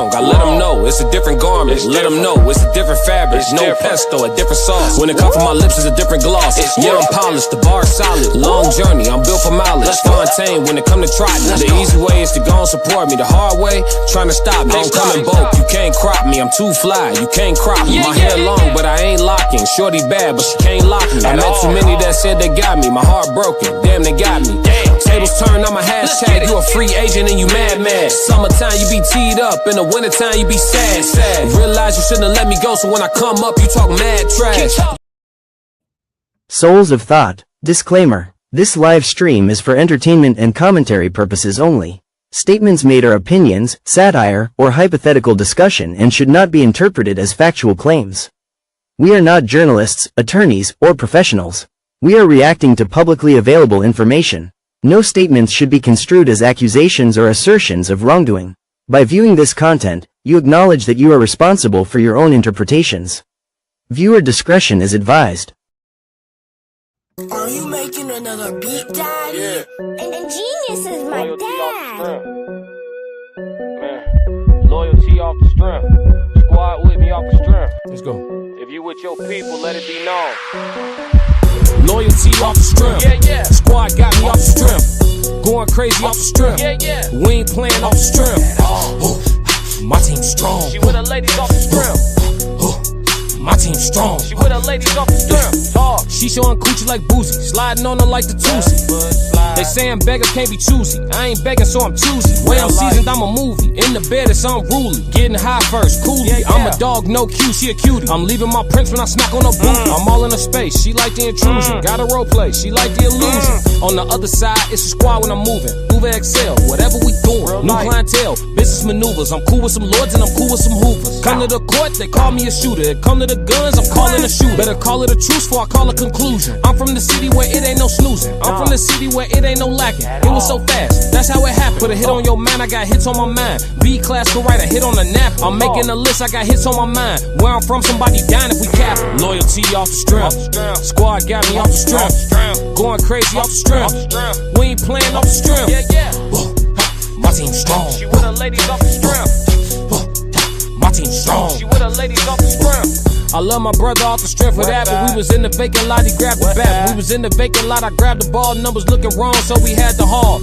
I let them know it's a different garment. Let them know it's a different fabric. No pesto, a different sauce. When it comes from my lips, it's a different gloss. Yeah, I'm polished, the bar solid. Long journey, I'm built for mileage. Fontaine, when it come to trotting. The easy way is to go and support me. The hard way, trying to stop me. Don't come in bulk, you can't crop me. I'm too fly, you can't crop me. My hair long, but I ain't locking. Shorty bad, but she can't lock me. I met too many that said they got me. My heart broken, damn, they got me. Tables turn, I'm a hashtag. You a free agent and you mad. Summertime, you be teed up. In the wintertime, you be sad. Realize you shouldn't have let me go, so when I come up, you talk mad trash. Souls of Thought. Disclaimer. This live stream is for entertainment and commentary purposes only. Statements made are opinions, satire, or hypothetical discussion and should not be interpreted as factual claims. We are not journalists, attorneys, or professionals. We are reacting to publicly available information. No statements should be construed as accusations or assertions of wrongdoing. By viewing this content, you acknowledge that you are responsible for your own interpretations. Viewer discretion is advised. Are you making another beat, Daddy? Yeah. And Genius is my Loyalty dad. off the strength. Man, loyalty off the strength. Squad with me off the strength. Let's go. If you with your people, let it be known. Loyalty off the strength. Yeah. Squad got me off the strength. Going crazy off the strength. Yeah. We ain't playing off the strength. My team strong. She with her ladies off the strength. My team strong. She with her ladies off the strength. Dog. She showing coochie like Boosie, sliding on her like the Tusi. They saying beggars can't be choosy. I ain't begging, so I'm choosy. Way I'm seasoned, I'm a movie. In the bed, it's unruly. Getting high first, coolly. I'm a dog, no cue, she a cutie. I'm leaving my prints when I smack on her booty. I'm all in her space, she like the intrusion. Got a role play, she like the illusion. On the other side, it's a squad when I'm moving. Uber XL, whatever we doing. New clientele, business maneuvers. I'm cool with some lords and I'm cool with some hoovers. Come to the court, they call me a shooter. Come to the guns, I'm calling a shooter. Better call it a truce before I call a conclusion. I'm from the city where it ain't no snoozing. I'm from the city where it ain't no lacking. It was so fast, that's how it happened. Put a hit on your mind, I got hits on my mind. B-class could write a hit on the nap. I'm making a list, I got hits on my mind. Where I'm from, somebody dying if we cap. Loyalty off the strength. Squad got me off the strength. Going crazy off the strength. We ain't playing off the strength. My team strong. She with her ladies off the strength. My team strong. She with her ladies off the strength. I love my brother off the strength of that, but we was in the vacant lot, he grabbed the bat. We was in the vacant lot, I grabbed the ball, numbers looking wrong, so we had to haul.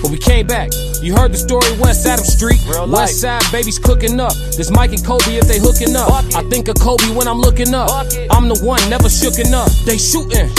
But we came back. You heard the story, West Adams Street. West Side babies cooking up. This Mike and Kobe if they hooking up. I think of Kobe when I'm looking up. I'm the one, never shooken up. They shooting.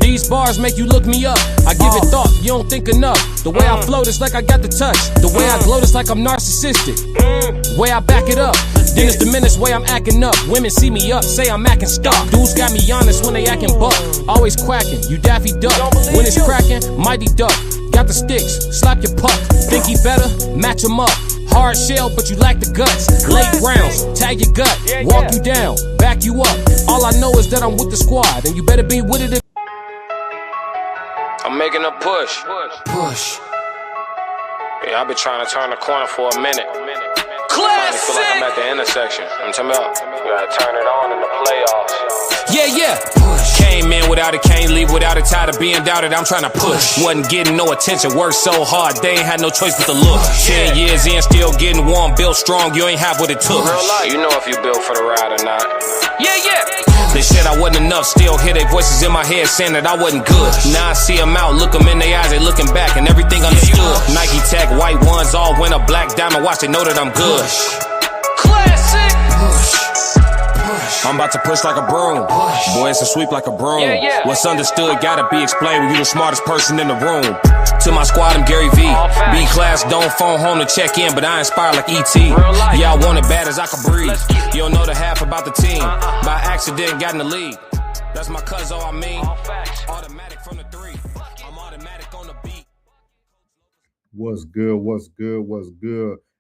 These bars make you look me up. I give it thought, you don't think enough. The way I float is like I got the touch. The way I gloat is like I'm narcissistic. The way I back it up, then it's diminished way I'm acting up. Women see me up, say I'm acting stuck. Dudes got me honest when they acting buck. Always quacking, you daffy duck. When it's cracking, mighty duck. Got the sticks, slap your puck. Think he better? Match him up. Hard shell, but you lack the guts. Late rounds, tag your gut. Walk you down, back you up. All I know is that I'm with the squad, and you better be with it. I'm making a push. Yeah, I've been trying to turn the corner for a minute. I feel like I'm at the intersection. I'm talking about, you gotta turn it on in the playoffs. Yeah. Came in without it, can't leave without it. Tired of being doubted, I'm trying to push. Wasn't getting no attention, worked so hard, they ain't had no choice but to look. 10 years in, still getting warm, built strong, you ain't have what it took. You know if you built for the ride or not. They said I wasn't enough, still hear their voices in my head saying that I wasn't good. Now I see them out, look them in their eyes, they looking back and everything understood. Nike Tech, white ones, all winter, black diamond watch, they know that I'm good. Classic. I'm about to push like a broom. Boy, it's a sweep like a broom. What's understood gotta be explained when you the smartest person in the room. To my squad, I'm Gary V. B-class, don't phone home to check in, but I inspire like E.T. Yeah, I want it bad as I can breathe. You don't know the half about the team. By accident, got in the league. That's my cuz, all I mean. Automatic from the three. I'm automatic on the beat. What's good?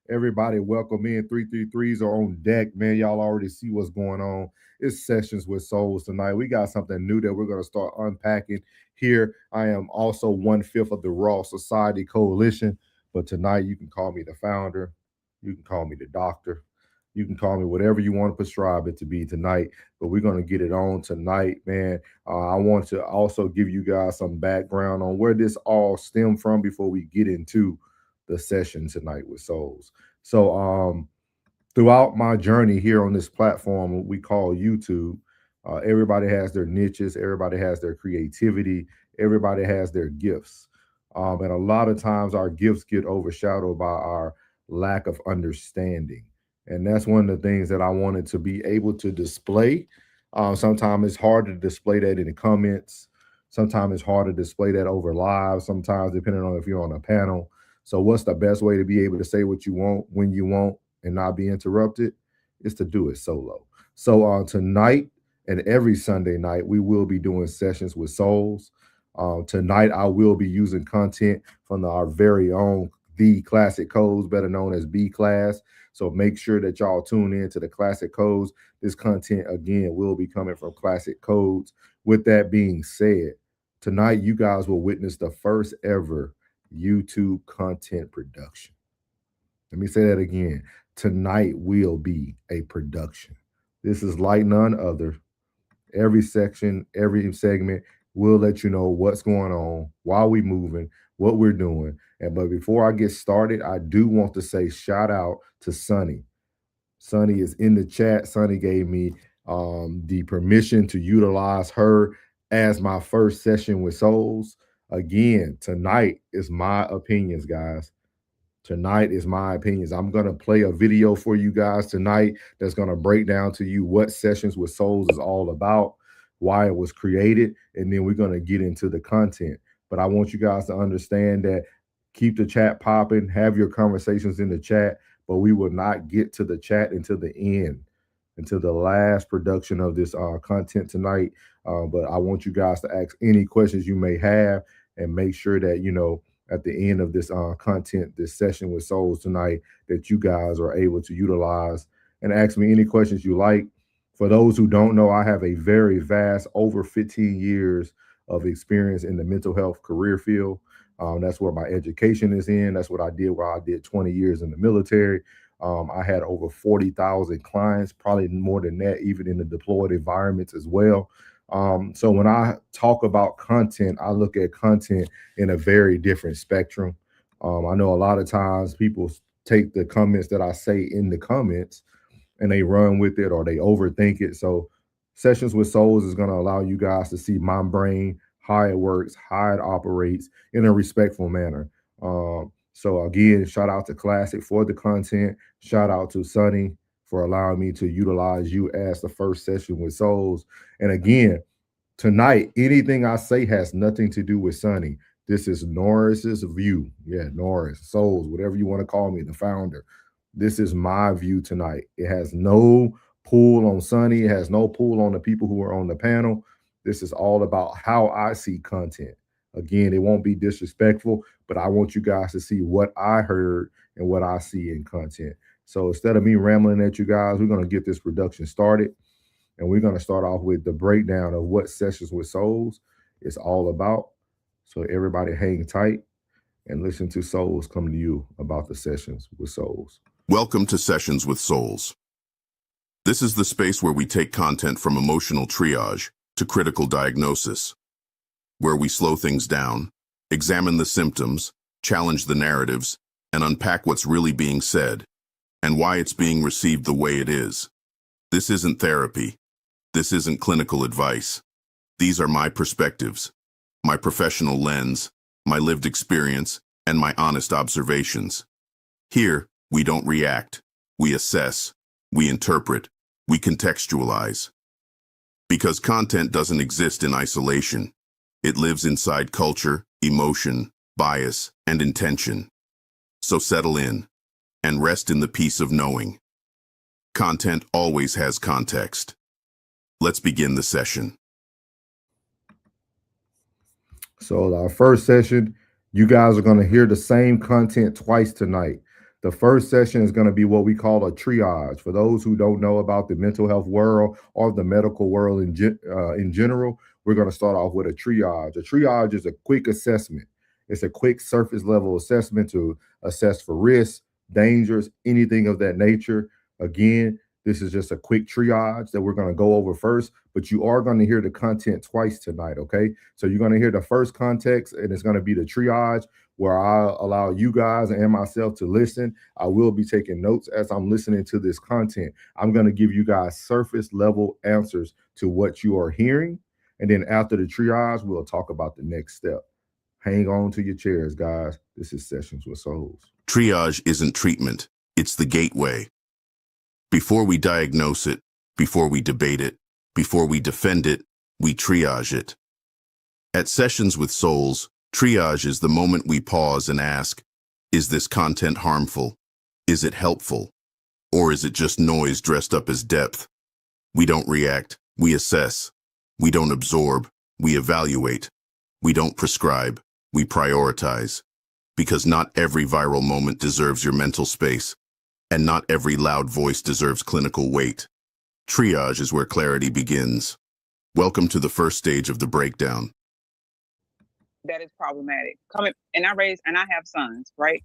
Everybody, welcome in. 333s are on deck, man. Y'all already see what's going on. It's Sessions with Souls tonight. We got something new that we're going to start unpacking here. I am also 1/5 of the Raw Society Coalition, but tonight you can call me the founder. You can call me the doctor. You can call me whatever you want to prescribe it to be tonight, but we're going to get it on tonight, man. I want to also give you guys some background on where this all stemmed from before we get into the session tonight with Souls. So Throughout my journey here on this platform we call YouTube, everybody has their niches, everybody has their creativity, everybody has their gifts. And a lot of times our gifts get overshadowed by our lack of understanding. And that's one of the things that I wanted to be able to display. Sometimes it's hard to display that in the comments. Sometimes it's hard to display that over live. Sometimes, depending on if you're on a panel. So, what's the best way to be able to say what you want when you want and not be interrupted? Is to do it solo. So, tonight and every Sunday night, we will be doing sessions with souls. Tonight, I will be using content from our very own The Classic Codes, better known as B Class. So make sure that y'all tune in to the Classic Codes. This content, again, will be coming from Classic Codes. With that being said, tonight you guys will witness the first ever YouTube content production. Let me say that again. Tonight will be a production. This is like none other. Every section, every segment, we'll let you know what's going on, why we moving, what we're doing. But before I get started, I do want to say shout out to Sonny. Sonny is in the chat. Sonny gave me the permission to utilize her as my first session with souls. Again, tonight is my opinions, guys. Tonight is my opinions. I'm going to play a video for you guys tonight that's going to break down to you what Sessions with Souls is all about, why it was created, and then we're going to get into the content. But I want you guys to understand that keep the chat popping, have your conversations in the chat, but we will not get to the chat until the end, until the last production of this content tonight. But I want you guys to ask any questions you may have and make sure that, you know, at the end of this content, this session with souls tonight, that you guys are able to utilize and ask me any questions you like. For those who don't know, I have a very vast, over 15 years of experience in the mental health career field. That's where my education is in. That's what I did while I did 20 years in the military. I had over 40,000 clients, probably more than that, even in the deployed environments as well. So when I talk about content, I look at content in a very different spectrum. I know a lot of times people take the comments that I say in the comments and they run with it or they overthink it. So Sessions with Souls is going to allow you guys to see my brain, how it works, how it operates in a respectful manner. So again, shout out to Classic for the content. Shout out to Sonny for allowing me to utilize you as the first session with souls. And again, tonight, anything I say has nothing to do with Sonny. This is Norris's view. Yeah, Norris, souls, whatever you want to call me, the founder. This is my view tonight. It has no pull on Sonny. It has no pull on the people who are on the panel. This is all about how I see content. Again, it won't be disrespectful, but I want you guys to see what I heard and what I see in content. So instead of me rambling at you guys, we're going to get this production started. And we're going to start off with the breakdown of what Sessions with Souls is all about. So everybody hang tight and listen to Souls come to you about the Sessions with Souls. Welcome to Sessions with Souls. This is the space where we take content from emotional triage to critical diagnosis, where we slow things down, examine the symptoms, challenge the narratives, and unpack what's really being said and why it's being received the way it is. This isn't therapy. This isn't clinical advice. These are my perspectives, my professional lens, my lived experience, and my honest observations. Here, we don't react. We assess. We interpret. We contextualize. Because content doesn't exist in isolation. It lives inside culture, emotion, bias, and intention. So settle in and rest in the peace of knowing. Content always has context. Let's begin the session. So our first session, you guys are going to hear the same content twice tonight. The first session is going to be what we call a triage. For those who don't know about the mental health world or the medical world in general, we're going to start off with a triage. A triage is a quick assessment. It's a quick surface level assessment to assess for risks, dangers, anything of that nature. Again, this is just a quick triage that we're going to go over first, but you are going to hear the content twice tonight, okay? So you're going to hear the first context, and it's going to be the triage, where I'll allow you guys and myself to listen. I will be taking notes as I'm listening to this content. I'm going to give you guys surface level answers to what you are hearing. And then after the triage, we'll talk about the next step. Hang on to your chairs, guys. This is Sessions with Souls. Triage isn't treatment, it's the gateway. Before we diagnose it, before we debate it, before we defend it, we triage it. At Sessions with Souls, triage is the moment we pause and ask, is this content harmful? Is it helpful? Or is it just noise dressed up as depth? We don't react, we assess. We don't absorb, we evaluate. We don't prescribe, we prioritize. Because not every viral moment deserves your mental space, and not every loud voice deserves clinical weight. Triage is where clarity begins. Welcome to the first stage of the breakdown. That is problematic. And I have sons, right?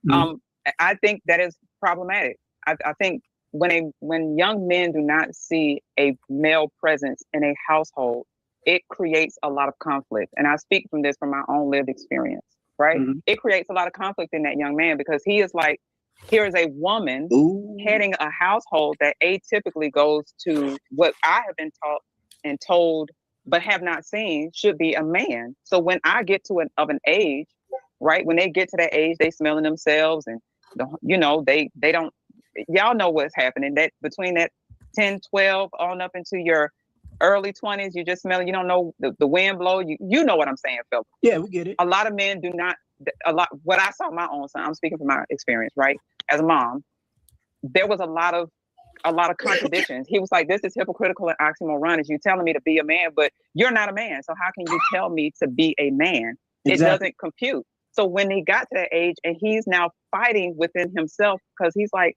Mm-hmm. I think that is problematic. I think when young men do not see a male presence in a household, it creates a lot of conflict. And I speak from my own lived experience, right? Mm-hmm. It creates a lot of conflict in that young man because he is like, here is a woman heading a household that atypically goes to what I have been taught and told, but have not seen should be a man. So when I get to an age, right? When they get to that age, they smelling themselves and, they don't, y'all know what's happening. That between that 10, 12 on up into your early 20s, you just smelling, you don't know the wind blow. You know what I'm saying, Phil? Yeah, we get it. A lot of men do not, what I saw my own son, I'm speaking from my experience, right? As a mom, there was a lot of contradictions. He was like, this is hypocritical and oxymoron. You're telling me to be a man, but you're not a man. So how can you tell me to be a man? Exactly. It doesn't compute. So when he got to that age and he's now fighting within himself because he's like,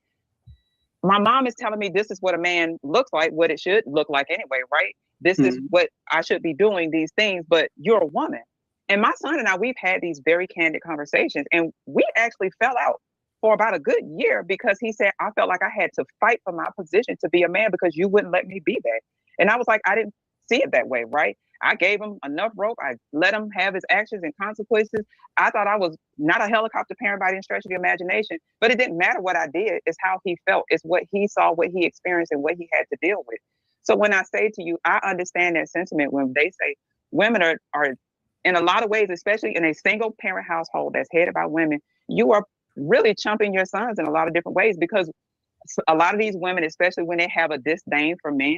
my mom is telling me this is what a man looks like, what it should look like anyway, right? This is what I should be doing, these things, but you're a woman. And my son and I, we've had these very candid conversations, and we actually fell out for about a good year because he said, I felt like I had to fight for my position to be a man because you wouldn't let me be that. And I was like, I didn't see it that way, right? I gave him enough rope. I let him have his actions and consequences. I thought I was not a helicopter parent by any stretch of the imagination, but it didn't matter what I did. It's how he felt. It's what he saw, what he experienced, and what he had to deal with. So when I say to you, I understand that sentiment when they say women are in a lot of ways, especially in a single parent household that's headed by women, you are really chumping your sons in a lot of different ways because a lot of these women, especially when they have a disdain for men,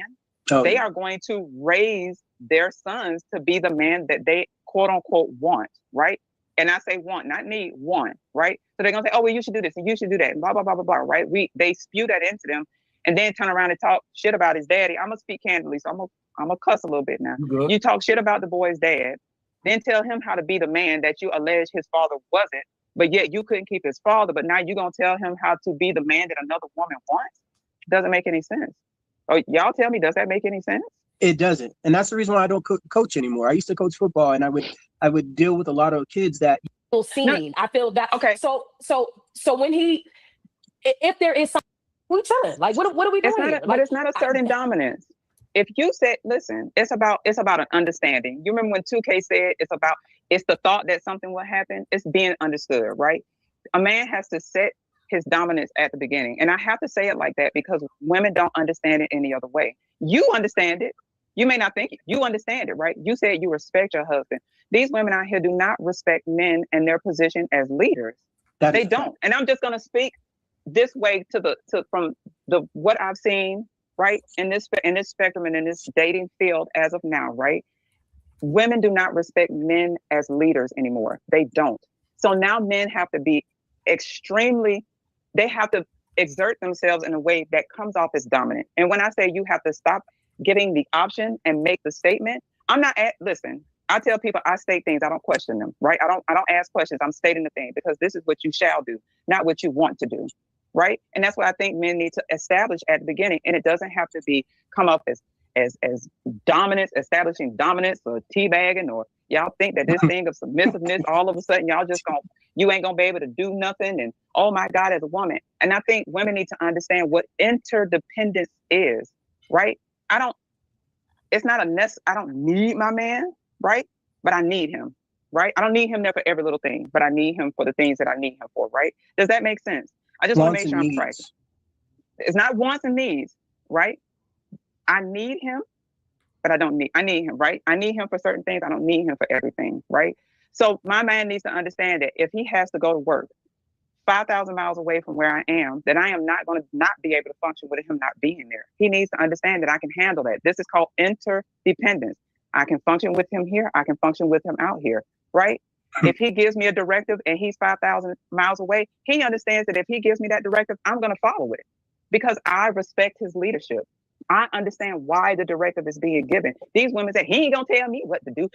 they are going to raise their sons to be the man that they quote unquote want, right? And I say want, not need, want, right? So they're gonna say, oh, well, you should do this and you should do that, and blah, blah, blah, blah, blah, right? They spew that into them and then turn around and talk shit about his daddy. I'm gonna speak candidly, so I'm gonna cuss a little bit now. Mm-hmm. You talk shit about the boy's dad, then tell him how to be the man that you allege his father wasn't, but yet you couldn't keep his father, but now you're gonna tell him how to be the man that another woman wants? Doesn't make any sense. Oh, y'all tell me, does that make any sense? It doesn't. And that's the reason why I don't coach anymore. I used to coach football and I would deal with a lot of kids that scene. I feel that. Okay. So when if there is something, we tell it. Like, what are we doing? But it's not a certain dominance. If you said, listen, it's about an understanding. You remember when 2K said it's the thought that something will happen. It's being understood, right? A man has to set his dominance at the beginning. And I have to say it like that because women don't understand it any other way. You understand it. You may not think it. You understand it, right? You said you respect your husband. These women out here do not respect men and their position as leaders. They don't. And I'm just going to speak this way from what I've seen, right? In this spectrum and in this dating field as of now, right? Women do not respect men as leaders anymore. They don't. So now men have to be they have to exert themselves in a way that comes off as dominant. And when I say you have to stop giving the option and make the statement, listen, I tell people I state things, I don't question them, right? I don't ask questions, I'm stating the thing because this is what you shall do, not what you want to do, right? And that's what I think men need to establish at the beginning. And it doesn't have to come up as dominance, establishing dominance or teabagging, or y'all think that this thing of submissiveness, all of a sudden you ain't gonna be able to do nothing, and oh my God, as a woman. And I think women need to understand what interdependence is, right? it's not I don't need my man, right? But I need him, right? I don't need him there for every little thing, but I need him for the things that I need him for, right? Does that make sense? I just want to make sure I'm tracking. It's not wants and needs, right? I need him, but I need him, right? I need him for certain things. I don't need him for everything, right? So my man needs to understand that if he has to go to work 5,000 miles away from where I am, that I am not going to not be able to function with him not being there. He needs to understand that I can handle that. This is called interdependence. I can function with him here. I can function with him out here, right? If he gives me a directive and he's 5,000 miles away, he understands that if he gives me that directive, I'm going to follow it because I respect his leadership. I understand why the directive is being given. These women say, he ain't going to tell me what to do.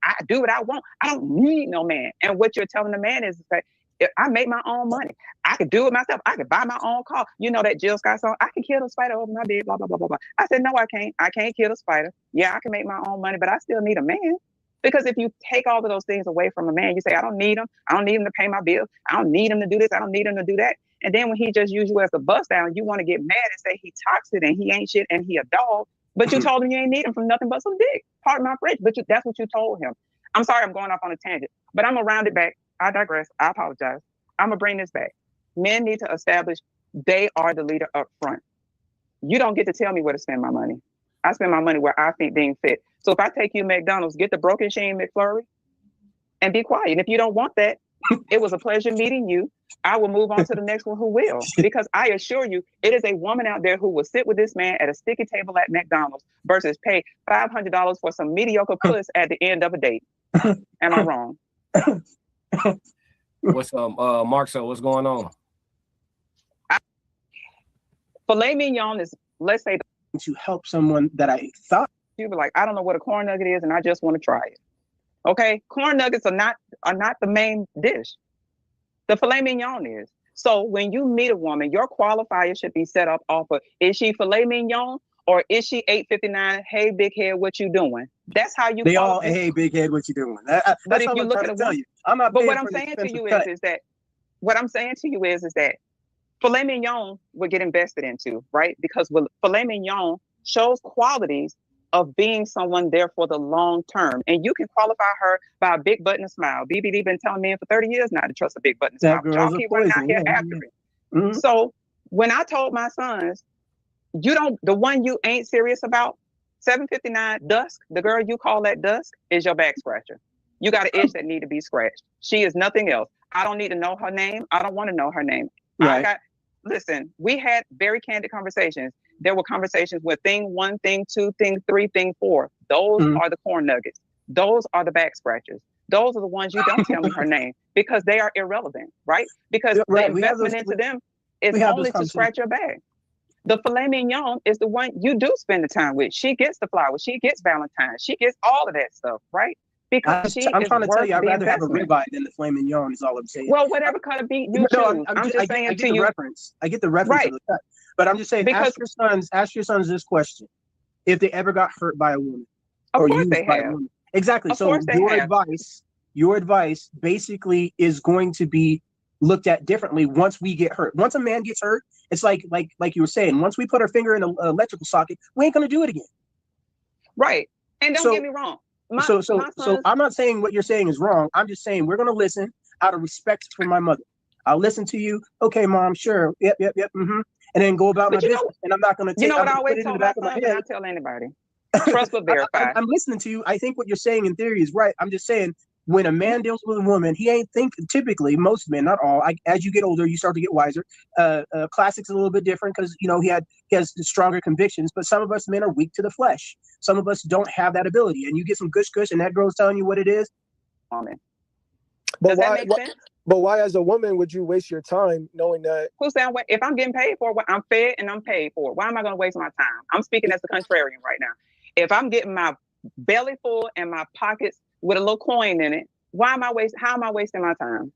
I do what I want. I don't need no man. And what you're telling the man is that if I make my own money, I could do it myself. I could buy my own car. You know that Jill Scott song, I can kill the spider over my bed, blah, blah, blah, blah, blah. I said, no, I can't. I can't kill the spider. Yeah, I can make my own money, but I still need a man. Because if you take all of those things away from a man, you say, I don't need him. I don't need him to pay my bills. I don't need him to do this. I don't need him to do that. And then when he just use you as a bust down, you want to get mad and say he toxic and he ain't shit and he a dog. But you told him you ain't need him from nothing but some dick. Pardon my French, but that's what you told him. I'm sorry I'm going off on a tangent, but I'm going to round it back. I digress. I apologize. I'm going to bring this back. Men need to establish they are the leader up front. You don't get to tell me where to spend my money. I spend my money where I think being fit. So if I take you to McDonald's, get the broken Sheen McFlurry and be quiet. And if you don't want that, it was a pleasure meeting you. I will move on to the next one who will. Because I assure you, it is a woman out there who will sit with this man at a sticky table at McDonald's versus pay $500 for some mediocre puss at the end of a date. Am I wrong? What's Mark? So what's going on? Filet mignon is, let's say, to help someone that I thought you were like, I don't know what a corn nugget is, and I just want to try it. Okay, corn nuggets are not the main dish. The filet mignon is. So when you meet a woman, your qualifier should be set up off of, is she filet mignon or is she $8.59? Hey, big head, what you doing? That's how you. They all, hey, big head, what you doing? But if you look at tell you, I'm not. But what I'm saying to you is that filet mignon will get invested into, right? Because filet mignon shows qualities of being someone there for the long term. And you can qualify her by a big button and smile. BBD been telling me for 30 years now to trust a big button and smile. Y'all keep running out here after me. Mm-hmm. So when I told my sons, the one you ain't serious about, 759 Dusk, the girl you call that Dusk is your back scratcher. You got an itch that need to be scratched. She is nothing else. I don't need to know her name. I don't want to know her name. Right. Listen, we had very candid conversations. There were conversations with thing 1, thing 2, thing 3, thing 4. Those are the corn nuggets. Those are the back scratchers. Those are the ones you don't tell me her name because they are irrelevant, right? Because the investment into them is only to scratch your back. The filet mignon is the one you do spend the time with. She gets the flowers. She gets Valentine's. She gets all of that stuff, right? Because I'm trying to tell you, I'd rather have a ribeye than the filet mignon is all I'm saying. Well, whatever kind of beat you choose. I'm just saying to you. I get the reference of the cut. But I'm just saying, ask your sons this question: if they ever got hurt by a woman, of course they have. Exactly. So your advice basically is going to be looked at differently once we get hurt. Once a man gets hurt, it's like you were saying. Once we put our finger in an electrical socket, we ain't gonna do it again. Right. And don't get me wrong. So I'm not saying what you're saying is wrong. I'm just saying we're gonna listen out of respect for my mother. I'll listen to you. Okay, Mom. Sure. Yep. Mm-hmm. And then go about my business. And I'm not going to take. You know what I always tell my son, and I tell anybody. Trust but verify. I'm listening to you. I think what you're saying in theory is right. I'm just saying when a man deals with a woman, he ain't typically, most men, not all. As you get older, you start to get wiser. Classic's a little bit different because he has stronger convictions. But some of us men are weak to the flesh. Some of us don't have that ability. And you get some gush and that girl's telling you what it is. Amen. Does that make sense? But why, as a woman, would you waste your time knowing that? Who's saying if I'm getting paid for it, I'm fed and I'm paid for it. Why am I going to waste my time? I'm speaking as a contrarian right now. If I'm getting my belly full and my pockets with a little coin in it, how am I wasting my time?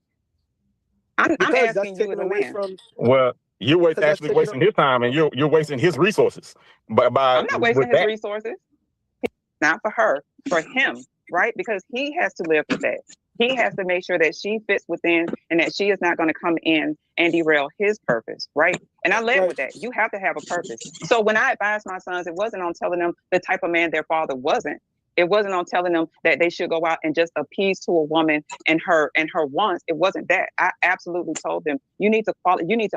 I'm asking you as a man. Well, you're actually wasting his time and you're wasting his resources. I'm not wasting his resources. Not for her, for him, right? Because he has to live with that. He has to make sure that she fits within and that she is not going to come in and derail his purpose, right? And I led with that. You have to have a purpose. So when I advised my sons, it wasn't on telling them the type of man their father wasn't. It wasn't on telling them that they should go out and just appease to a woman and her wants. It wasn't that. I absolutely told them, you need to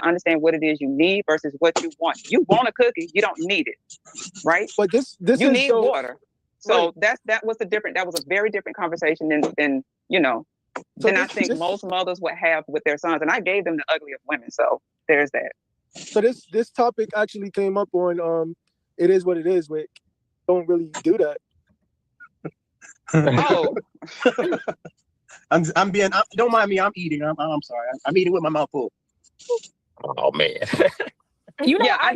understand what it is you need versus what you want. You want a cookie, you don't need it, right? But this you is need water. So right. that was a very different conversation than I think most mothers would have with their sons. And I gave them the ugly of women. So there's that. So this topic actually came up on It Is What It Is, with don't really do that. Oh. Don't mind me, I'm eating. I'm sorry. I'm eating with my mouth full. Oh man. You know, Yeah,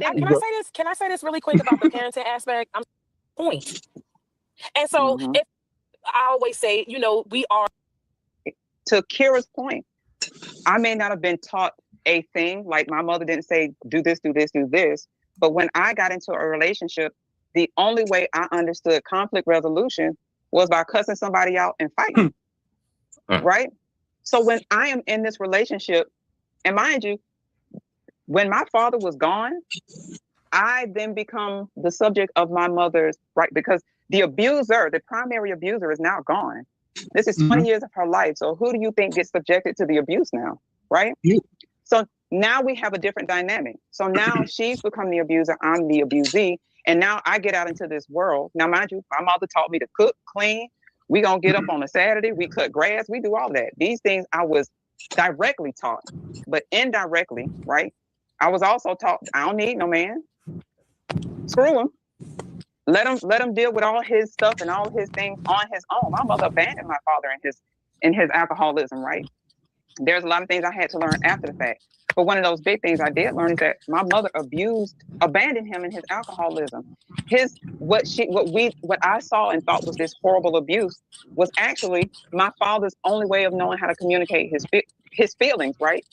Can I say this really quick about the parenting aspect? I'm point. And so if I always say, we are, to Kira's point, I may not have been taught a thing. Like my mother didn't say, do this, do this, do this. But when I got into a relationship, the only way I understood conflict resolution was by cussing somebody out and fighting. Right? So when I am in this relationship, and mind you, when my father was gone, I then become the subject of my mother's, right? Because the primary abuser is now gone. This is 20 years of her life. So who do you think gets subjected to the abuse now? Right? So now we have a different dynamic. So now she's become the abuser, I'm the abusee. And now I get out into this world. Now, mind you, my mother taught me to cook, clean. We gonna get up on a Saturday, we cut grass, we do all that. These things I was directly taught, but indirectly, right? I was also taught, I don't need no man. Screw him. Let him deal with all his stuff and all his things on his own. My mother abandoned my father in his alcoholism, right? There's a lot of things I had to learn after the fact. But one of those big things I did learn is that my mother abandoned him in his alcoholism. What I saw and thought was this horrible abuse was actually my father's only way of knowing how to communicate his feelings, right?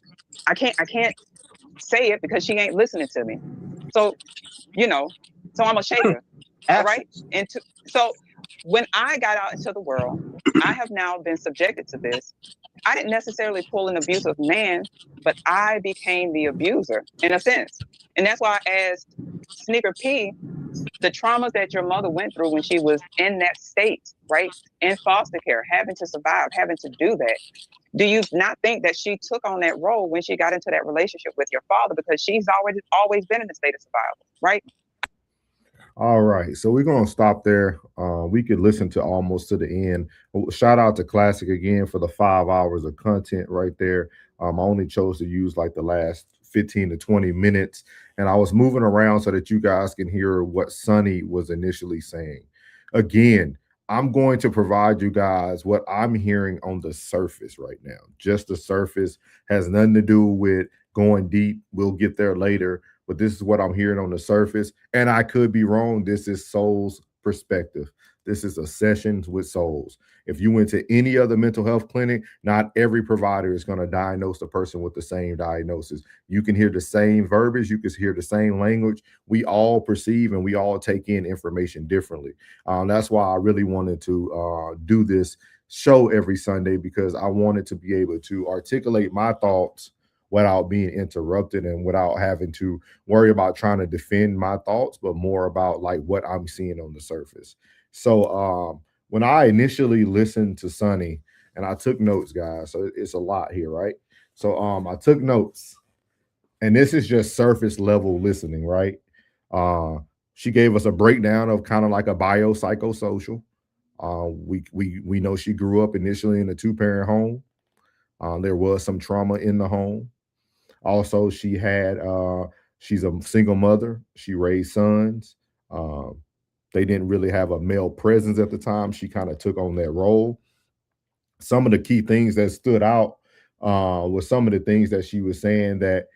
I can't say it because she ain't listening to me. So, so I'm a shaker. All right. So when I got out into the world, I have now been subjected to this. I didn't necessarily pull an abusive man, but I became the abuser in a sense. And that's why I asked Sneaker P, the traumas that your mother went through when she was in that state, right? In foster care, having to survive, having to do that. Do you not think that she took on that role when she got into that relationship with your father? Because she's always been in a state of survival, right? All right, so we're gonna stop there. We could listen to almost to the end. Shout out to Classic again for the 5 hours of content right there. I only chose to use like the last 15 to 20 minutes, and I was moving around so that you guys can hear what Sonny was initially saying. Again, I'm going to provide you guys what I'm hearing on the surface right now. Just the surface, has nothing to do with going deep. We'll get there later. But this is what I'm hearing on the surface. And I could be wrong. This is Soul's perspective. This is a Sessions with Souls. If you went to any other mental health clinic, not every provider is going to diagnose the person with the same diagnosis. You can hear the same verbiage. You can hear the same language. We all perceive and we all take in information differently. That's why I really wanted to do this show every Sunday, because I wanted to be able to articulate my thoughts without being interrupted and without having to worry about trying to defend my thoughts, but more about like what I'm seeing on the surface. So when I initially listened to Sonny, and I took notes, guys, so it's a lot here, right? So I took notes, and this is just surface level listening, right? She gave us a breakdown of kind of like a biopsychosocial. We know she grew up initially in a 2-parent home. There was some trauma in the home. Also, she's a single mother. She raised sons. They didn't really have a male presence at the time. She kind of took on that role. Some of the key things that stood out was some of the things that she was saying, that,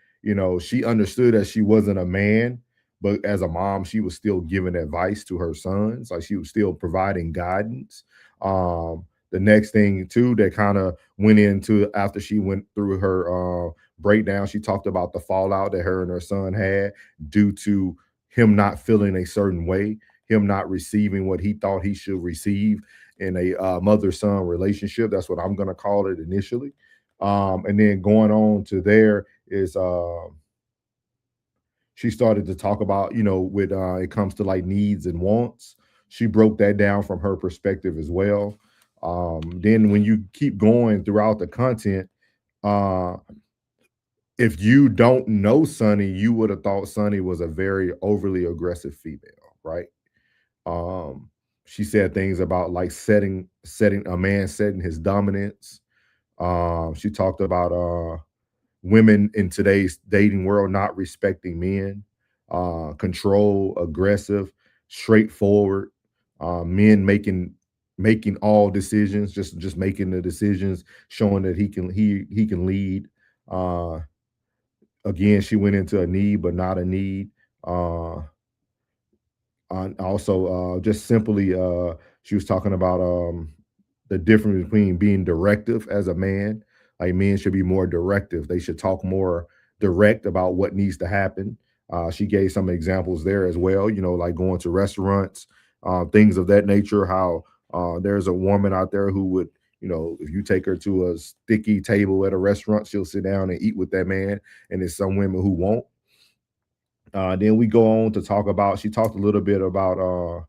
she understood that she wasn't a man, but as a mom, she was still giving advice to her sons. Like, she was still providing guidance. The next thing too that kind of went into, after she went through her breakdown, she talked about the fallout that her and her son had due to him not feeling a certain way, him not receiving what he thought he should receive. in a mother-son relationship. That's what I'm going to call it initially. And then going on to there is she started to talk about, with it comes to like needs and wants. She broke that down from her perspective as well. Then when you keep going throughout the content, if you don't know Sunny, you would have thought Sunny was a very overly aggressive female, right? She said things about like setting a man setting his dominance. She talked about women in today's dating world not respecting men, control, aggressive, straightforward, men making all decisions, just making the decisions, showing that he can lead. Again, she went into a need but not a need. Also, just simply, she was talking about the difference between being directive as a man. Like men should be more directive. They should talk more direct about what needs to happen. She gave some examples there as well, like going to restaurants, things of that nature, how there's a woman out there who would, if you take her to a sticky table at a restaurant, she'll sit down and eat with that man. And there's some women who won't. Then we go on to talk about, she talked a little bit about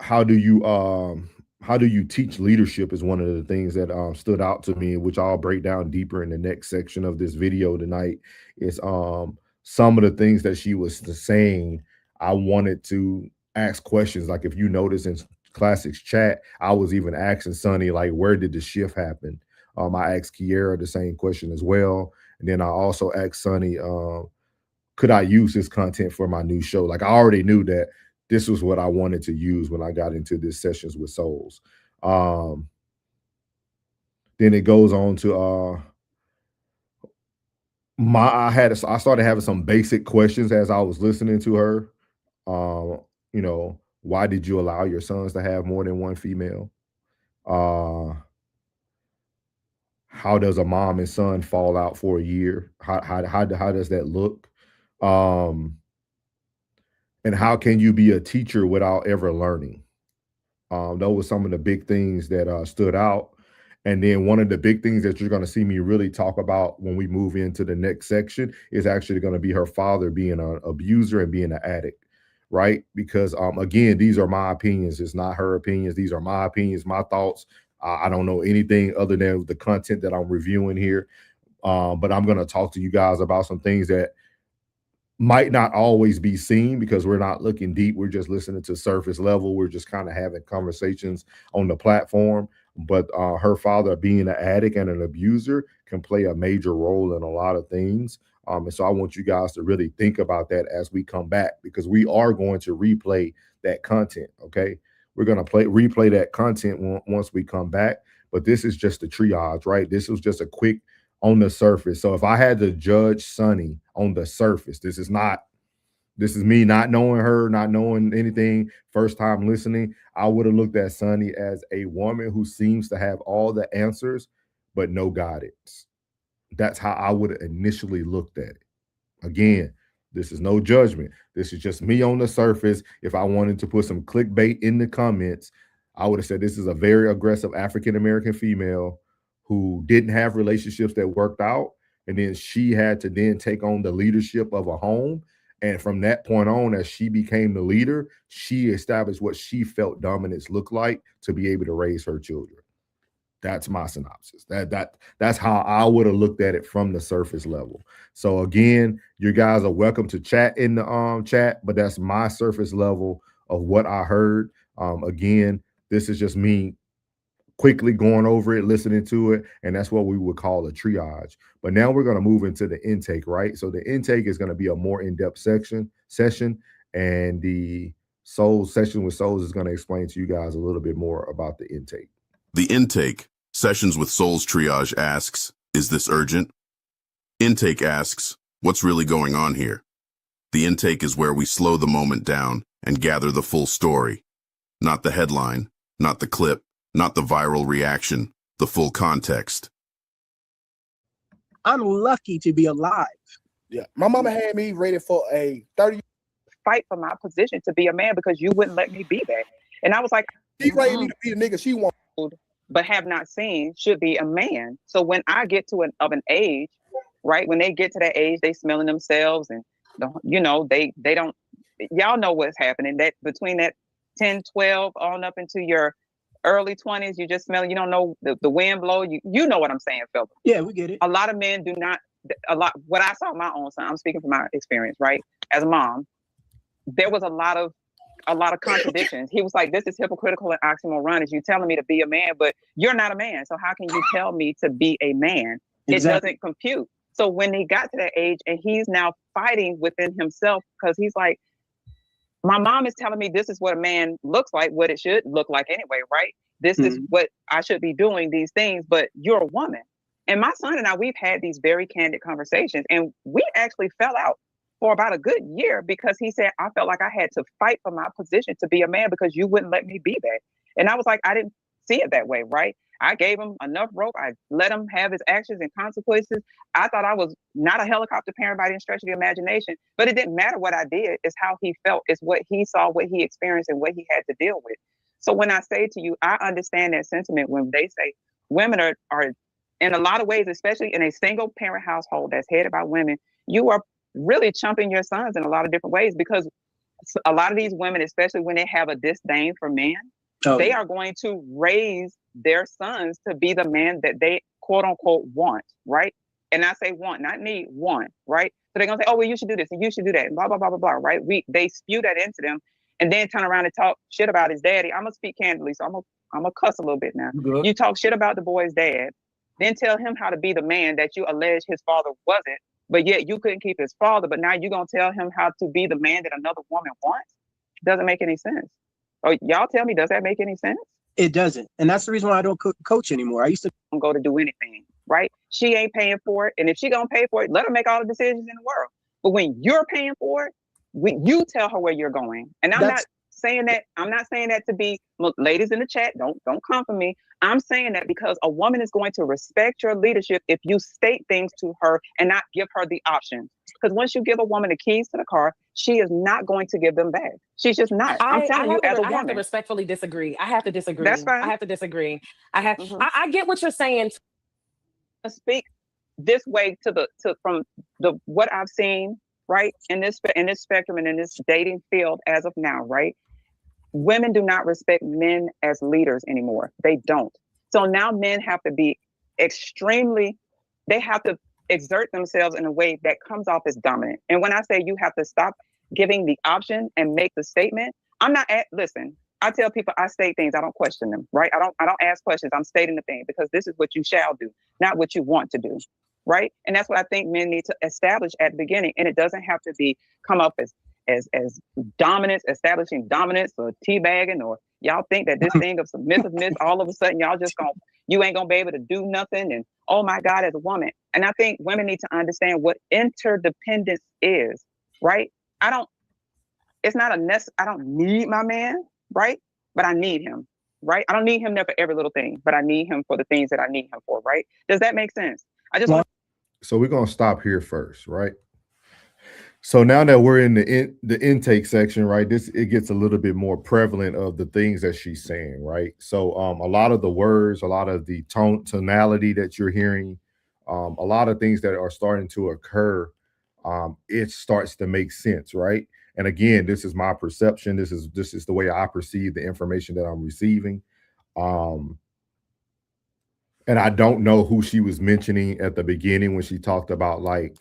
how do you teach leadership is one of the things that stood out to me, which I'll break down deeper in the next section of this video tonight. Is some of the things that she was saying. I wanted to ask questions. Like if you notice in Classics chat, I was even asking Sunny, like, where did the shift happen? I asked Kiera the same question as well. And then I also asked Sunny, could I use this content for my new show? Like I already knew that this was what I wanted to use when I got into this Sessions with Souls. Then it goes on to I started having some basic questions as I was listening to her. Why did you allow your sons to have more than one female? How does a mom and son fall out for a year? How does that look? And how can you be a teacher without ever learning? Those were some of the big things that stood out. And then one of the big things that you're going to see me really talk about when we move into the next section is actually going to be her father being an abuser and being an addict, right? Because again, these are my opinions. It's not her opinions. These are my opinions, my thoughts. I don't know anything other than the content that I'm reviewing here. But I'm going to talk to you guys about some things that might not always be seen because we're not looking deep. We're just listening to surface level. We're just kind of having conversations on the platform. But her father being an addict and an abuser can play a major role in a lot of things. And so I want you guys to really think about that as we come back, because we are going to replay that content. Okay. We're going to replay that content once we come back. But this is just a triage, right? This was just a quick on the surface. So if I had to judge Sunny on the surface, this is me not knowing her, not knowing anything, first time listening, I would have looked at Sunny as a woman who seems to have all the answers, but no guidance. That's how I would have initially looked at it. Again, this is no judgment. This is just me on the surface. If I wanted to put some clickbait in the comments, I would have said this is a very aggressive African-American female who didn't have relationships that worked out. And then she had to then take on the leadership of a home. And from that point on, as she became the leader, she established what she felt dominance looked like to be able to raise her children. That's my synopsis. That's how I would have looked at it from the surface level. So again, you guys are welcome to chat in the chat, but that's my surface level of what I heard. Again, this is just me quickly going over it, listening to it, and that's what we would call a triage. But now we're going to move into the intake, right? So the intake is going to be a more in-depth session, and the Soul Session with Souls is going to explain to you guys a little bit more about the intake. The intake, Sessions with Souls Triage asks, is this urgent? Intake asks, what's really going on here? The intake is where we slow the moment down and gather the full story. Not the headline, not the clip, not the viral reaction, the full context. I'm lucky to be alive. Yeah, my mama had me rated for a 30. Fight for my position to be a man because you wouldn't let me be that. And I was like, She raised me to be the nigga she wants, but have not seen should be a man. So when I get to an age, right, when they get to that age, they smelling themselves and they don't, y'all know what's happening, that between that 10, 12 on up into your early 20s, you just smell, you don't know the wind blow, you know what I'm saying, Phil. Yeah, we get it. A lot of men do not, what I saw my own son, I'm speaking from my experience, right? As a mom, there was a lot of contradictions. He was like, this is hypocritical and oxymoron. Is you telling me to be a man, but you're not a man. So how can you tell me to be a man? Exactly. It doesn't compute. So when he got to that age and he's now fighting within himself, because he's like, my mom is telling me this is what a man looks like, what it should look like anyway, right? This is what I should be doing, these things, but you're a woman. And my son and I, we've had these very candid conversations, and we actually fell out for about a good year because he said, I felt like I had to fight for my position to be a man because you wouldn't let me be that. And I was like, I didn't see it that way, right? I gave him enough rope. I let him have his actions and consequences. I thought I was not a helicopter parent by any stretch of the imagination, but it didn't matter what I did. It's how he felt. It's what he saw, what he experienced, and what he had to deal with. So when I say to you, I understand that sentiment when they say women are in a lot of ways, especially in a single parent household that's headed by women, you are really chumping your sons in a lot of different ways, because a lot of these women, especially when they have a disdain for men, they are going to raise their sons to be the man that they quote unquote want, right? And I say want, not need, want, right? So they're gonna say, oh, well, you should do this and you should do that, and blah, blah, blah, blah, blah, right? They spew that into them and then turn around and talk shit about his daddy. I'm gonna speak candidly, so I'm gonna cuss a little bit now. You talk shit about the boy's dad, then tell him how to be the man that you allege his father wasn't, but yet you couldn't keep his father, but now you're gonna tell him how to be the man that another woman wants? Doesn't make any sense. Oh, y'all tell me, does that make any sense? It doesn't. And that's the reason why I don't coach anymore. I used to go to do anything, right? She ain't paying for it. And if she gonna pay for it, let her make all the decisions in the world. But when you're paying for it, you tell her where you're going. And I'm not saying that to be, look, ladies in the chat, don't come for me. I'm saying that because a woman is going to respect your leadership if you state things to her and not give her the options. Because once you give a woman the keys to the car, she is not going to give them back. She's just not. I'm telling you, as a woman. I have to respectfully disagree. I have to disagree. That's fine. I have to disagree. I get what you're saying. Speak this way from what I've seen, right, in this spectrum and in this dating field as of now, right? Women do not respect men as leaders anymore. They don't. So now men have to be they have to exert themselves in a way that comes off as dominant. And when I say you have to stop giving the option and make the statement, listen, I tell people I state things, I don't question them, right? I don't ask questions, I'm stating the thing because this is what you shall do, not what you want to do, right? And that's what I think men need to establish at the beginning. And it doesn't have to come up as dominance, establishing dominance or teabagging, or y'all think that this thing of submissiveness, all of a sudden you ain't gonna be able to do nothing, and oh my God, as a woman. And I think women need to understand what interdependence is, right? I don't need my man, right? But I need him, right? I don't need him there for every little thing, but I need him for the things that I need him for, right? Does that make sense? So we're gonna stop here first, right? So now that we're in the intake section, right, it gets a little bit more prevalent of the things that she's saying, right? So a lot of the words, a lot of the tonality that you're hearing, a lot of things that are starting to occur, it starts to make sense, right? And again, this is my perception. This is the way I perceive the information that I'm receiving. And I don't know who she was mentioning at the beginning when she talked about like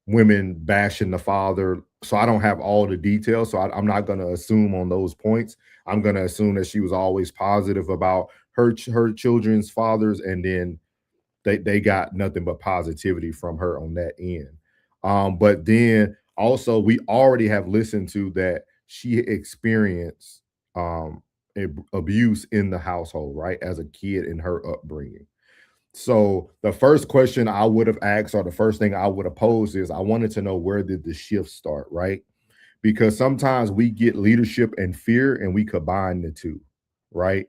women bashing the father. So I don't have all the details. So I'm not going to assume on those points. I'm going to assume that she was always positive about her children's fathers. And then they got nothing but positivity from her on that end. But then also we already have listened to that she experienced abuse in the household, right? As a kid in her upbringing. So the first question I would have asked, or the first thing I would have posed, is I wanted to know, where did the shift start, right? Because sometimes we get leadership and fear and we combine the two, right?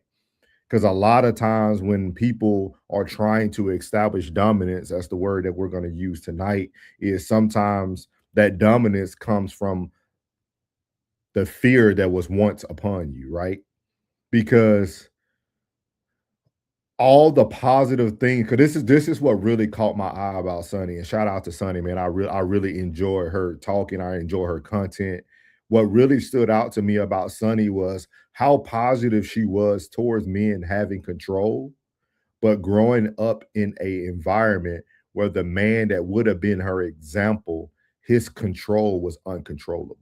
Because a lot of times when people are trying to establish dominance, that's the word that we're going to use tonight, is sometimes that dominance comes from the fear that was once upon you, right? because all the positive things, because this is what really caught my eye about Sunny. And shout out to Sunny, man. I really enjoy her talking. I enjoy her content. What really stood out to me about Sunny was how positive she was towards men having control, but growing up in a environment where the man that would have been her example, his control was uncontrollable.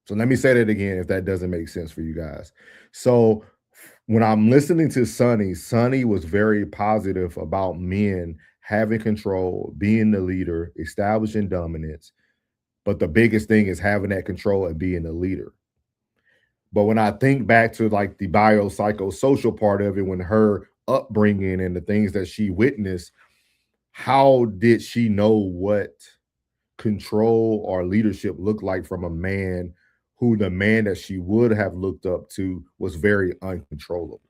So let me say that again if that doesn't make sense for you guys. So when I'm listening to Sunny, Sunny was very positive about men having control, being the leader, establishing dominance. But the biggest thing is having that control and being the leader. But when I think back to like the biopsychosocial part of it, when her upbringing and the things that she witnessed, how did she know what control or leadership looked like from a man who the man that she would have looked up to was very uncontrollable?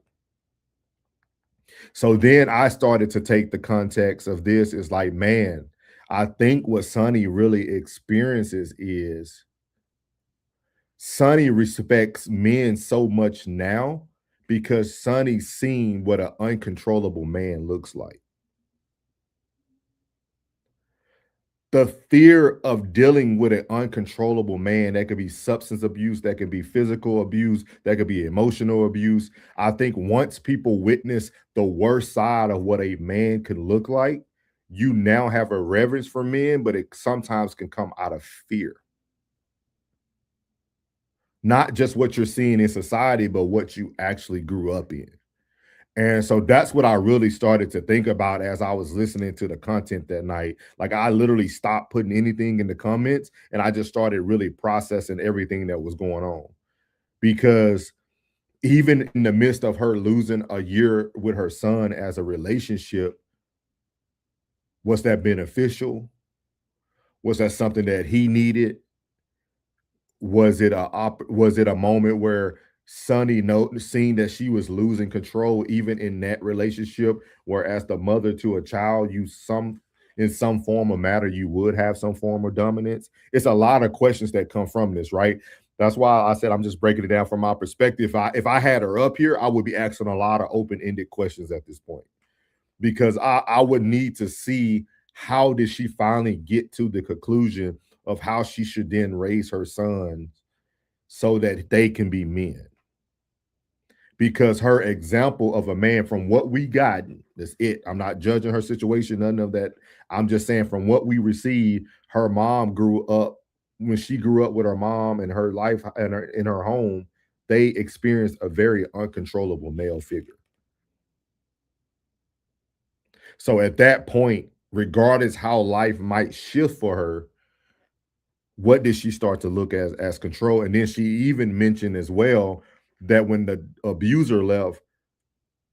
So then I started to take the context of this is like, man, I think what Sunny really experiences is Sunny respects men so much now because Sunny's seen what an uncontrollable man looks like. The fear of dealing with an uncontrollable man, that could be substance abuse, that could be physical abuse, that could be emotional abuse. I think once people witness the worst side of what a man can look like, you now have a reverence for men, but it sometimes can come out of fear. Not just what you're seeing in society, but what you actually grew up in. And so that's what I really started to think about as I was listening to the content that night. Like I literally stopped putting anything in the comments and I just started really processing everything that was going on. Because even in the midst of her losing a year with her son as a relationship, was that beneficial? Was that something that he needed? Was it a moment where Sunny seeing that she was losing control even in that relationship, where as the mother to a child, in some form or matter, you would have some form of dominance? It's a lot of questions that come from this, right? That's why I said I'm just breaking it down from my perspective. If I had her up here, I would be asking a lot of open-ended questions at this point, because I would need to see how did she finally get to the conclusion of how she should then raise her sons so that they can be men. Because her example of a man, from what we got, that's it. I'm not judging her situation, none of that. I'm just saying from what we received, her mom grew up, when she grew up with her mom and her life and in her home, they experienced a very uncontrollable male figure. So at that point, regardless how life might shift for her, what did she start to look as control? And then she even mentioned as well that when the abuser left,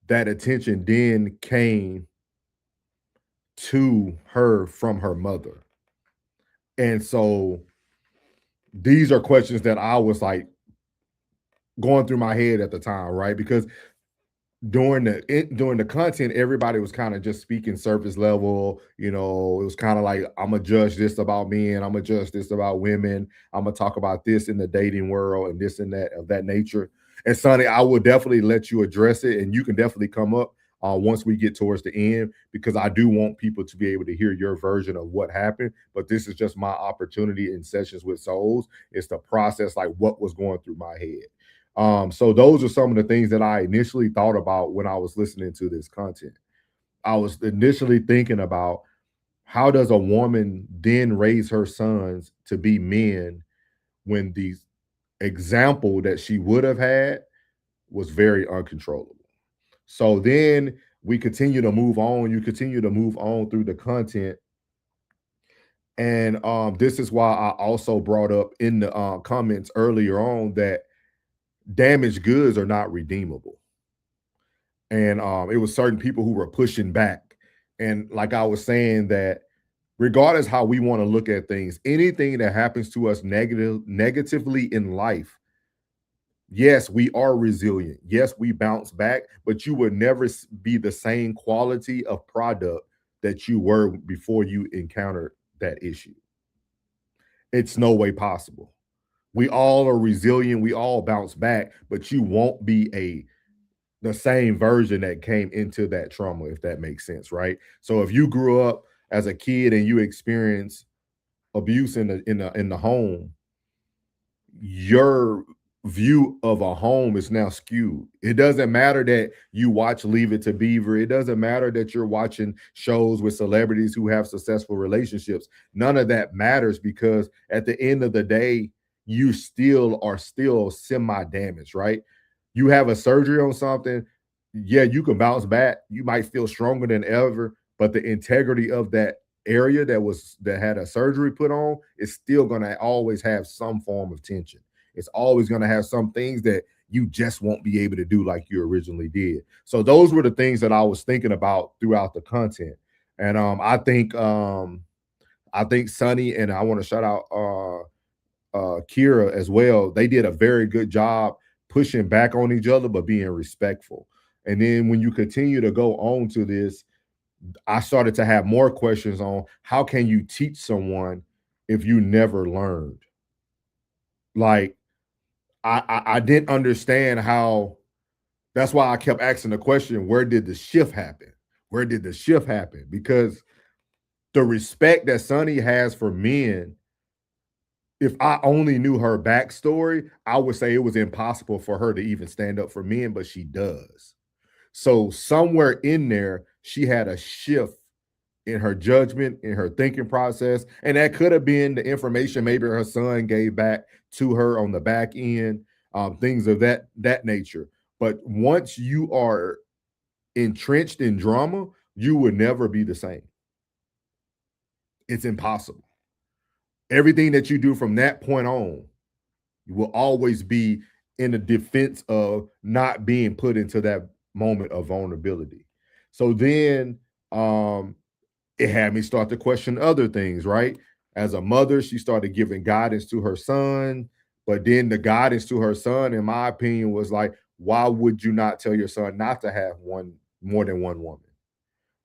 that attention then came to her from her mother. And so these are questions that I was like going through my head at the time, right? Because during the content, everybody was kind of just speaking surface level. You know, it was kind of like, I'm gonna judge this about men, I'm gonna judge this about women, I'm gonna talk about this in the dating world and this and that of that nature. And Sonny, I will definitely let you address it, and you can definitely come up once we get towards the end, because I do want people to be able to hear your version of what happened. But this is just my opportunity in Sessions with Souls, is to process like what was going through my head. So those are some of the things that I initially thought about when I was listening to this content. I was initially thinking about, how does a woman then raise her sons to be men when the example that she would have had was very uncontrollable? So then we continue to move on. You continue to move on through the content. And this is why I also brought up in the comments earlier on that damaged goods are not redeemable. And it was certain people who were pushing back. And like I was saying, that regardless how we want to look at things, anything that happens to us negatively in life, yes, we are resilient. Yes, we bounce back, but you would never be the same quality of product that you were before you encountered that issue. It's no way possible. We all are resilient. We all bounce back, but you won't be the same version that came into that trauma, if that makes sense, right? So if you grew up as a kid and you experienced abuse in the home, your view of a home is now skewed. It doesn't matter that you watch Leave It to Beaver. It doesn't matter that you're watching shows with celebrities who have successful relationships. None of that matters, because at the end of the day, you are still semi-damaged, right? You have a surgery on something, yeah, you can bounce back. You might feel stronger than ever, but the integrity of that area that had a surgery put on is still going to always have some form of tension. It's always going to have some things that you just won't be able to do like you originally did. So those were the things that I was thinking about throughout the content. And I think Sonny, and I want to shout out Kira as well. They did a very good job pushing back on each other, but being respectful. And then when you continue to go on to this, I started to have more questions on how can you teach someone if you never learned? Like, I didn't understand how. That's why I kept asking the question, where did the shift happen? Where did the shift happen? Because the respect that Sonny has for men, if I only knew her backstory, I would say it was impossible for her to even stand up for men, but she does. So somewhere in there, she had a shift in her judgment, in her thinking process. And that could have been the information maybe her son gave back to her on the back end, things of that nature. But once you are entrenched in drama, you will never be the same. It's impossible. Everything that you do from that point on, you will always be in the defense of not being put into that moment of vulnerability. So then it had me start to question other things, right? As a mother, she started giving guidance to her son, but then the guidance to her son, in my opinion, was like, why would you not tell your son not to have more than one woman?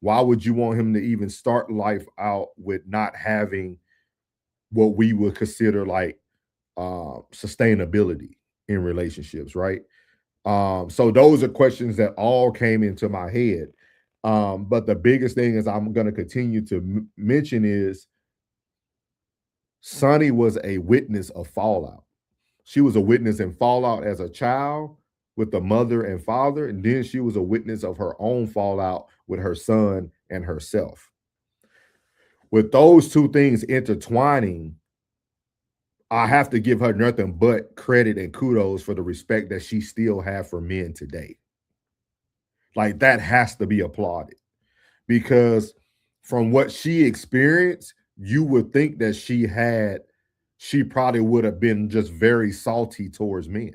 Why would you want him to even start life out with not having what we would consider like sustainability in relationships, right? So those are questions that all came into my head. But the biggest thing is I'm going to continue to mention is Sonny was a witness of fallout. She was a witness in fallout as a child with the mother and father, and then she was a witness of her own fallout with her son and herself. With those two things intertwining, I have to give her nothing but credit and kudos for the respect that she still has for men today. Like, that has to be applauded, because from what she experienced, you would think that she probably would have been just very salty towards men.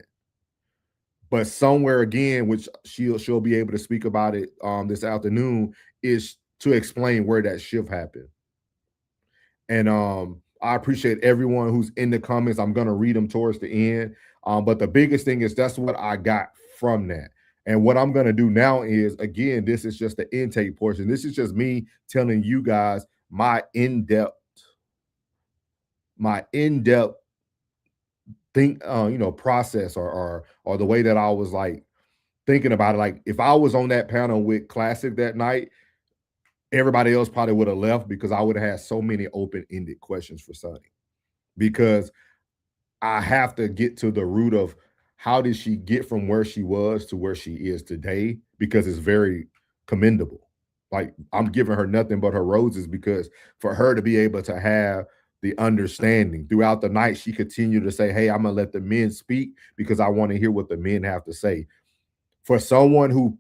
But somewhere again, which she'll be able to speak about it this afternoon, is to explain where that shift happened. And I appreciate everyone who's in the comments. I'm going to read them towards the end. But the biggest thing is that's what I got from that. And what I'm going to do now is, again, this is just the intake portion. This is just me telling you guys my in-depth process or the way that I was like thinking about it. Like, if I was on that panel with Classic that night, everybody else probably would have left, because I would have had so many open-ended questions for Sonny, because I have to get to the root of how did she get from where she was to where she is today, because it's very commendable. Like, I'm giving her nothing but her roses, because for her to be able to have the understanding throughout the night, she continued to say, hey, I'm going to let the men speak because I want to hear what the men have to say. For someone who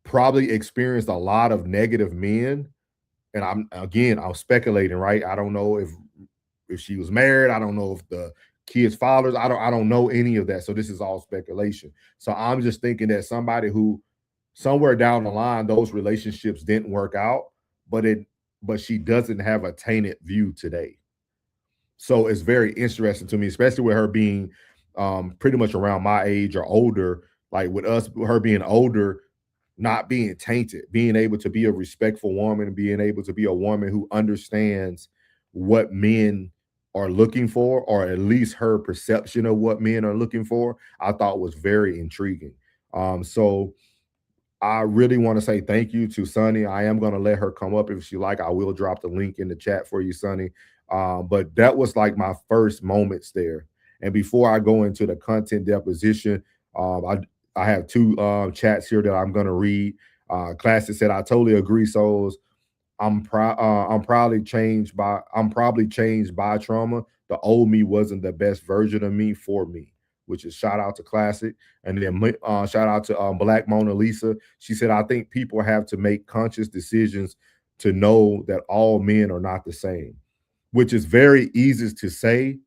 probably experienced a lot of negative men, and I'm speculating, right? I don't know if she was married. I don't know if the kids' fathers. I don't know any of that. So this is all speculation. So I'm just thinking that somebody who somewhere down the line, those relationships didn't work out, but she doesn't have a tainted view today. So it's very interesting to me, especially with her being pretty much around my age or older. Like, with her being older, not being tainted, being able to be a respectful woman, being able to be a woman who understands what men are looking for, or at least her perception of what men are looking for, I thought was very intriguing. So I really want to say thank you to Sunny. I am going to let her come up if she like. I will drop the link in the chat for you, Sunny. But that was like my first moments there. And before I go into the content deposition, I have two chats here that I'm going to read. Classic said, "I totally agree, Souls. I'm probably changed by trauma. The old me wasn't the best version of me for me," which is shout out to Classic. And then shout out to Black Mona Lisa. She said, "I think people have to make conscious decisions to know that all men are not the same," which is very easy to say,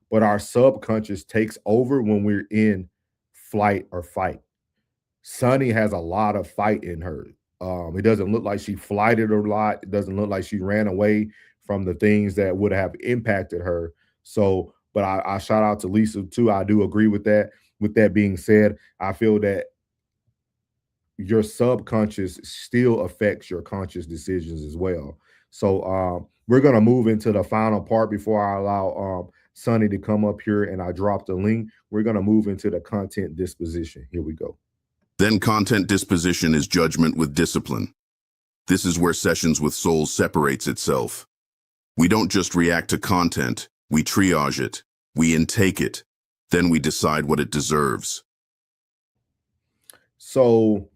but our subconscious takes over when we're in flight or fight. Sunny has a lot of fight in her. It doesn't look like she flighted a lot. It doesn't look like she ran away from the things that would have impacted her. So, but I shout out to Lisa too. I do agree with that. With that being said, I feel that your subconscious still affects your conscious decisions as well. So we're going to move into the final part before I allow Sunny to come up here and I drop the link. We're going to move into the content disposition. Here we go. Then content disposition is judgment with discipline. This is where Sessions with Souls separates itself. We don't just react to content, we triage it, we intake it, then we decide what it deserves. So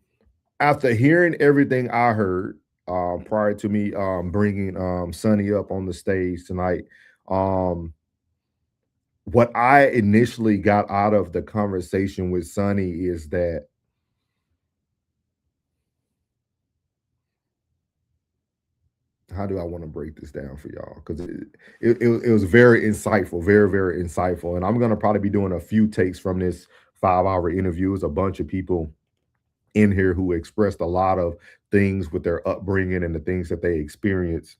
after hearing everything I heard prior to me bringing Sunny up on the stage tonight, what I initially got out of the conversation with Sunny is that how do I want to break this down for y'all? Because it was very insightful, very, very insightful. And I'm going to probably be doing a few takes from this 5-hour interview. There's a bunch of people in here who expressed a lot of things with their upbringing and the things that they experienced.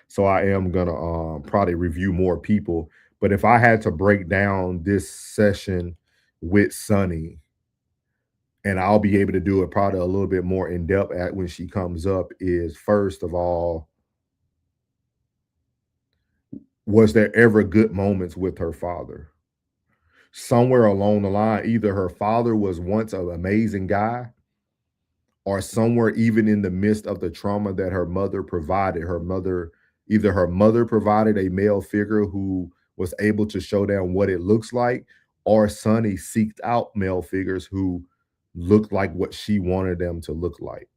So I am going to probably review more people. But if I had to break down this session with Sunny, and I'll be able to do it probably a little bit more in depth at when she comes up, is first of all, was there ever good moments with her father? Somewhere along the line, either her father was once an amazing guy, or somewhere even in the midst of the trauma that her mother provided, either her mother provided a male figure who was able to show them what it looks like, or Sunny seeked out male figures who looked like what she wanted them to look like,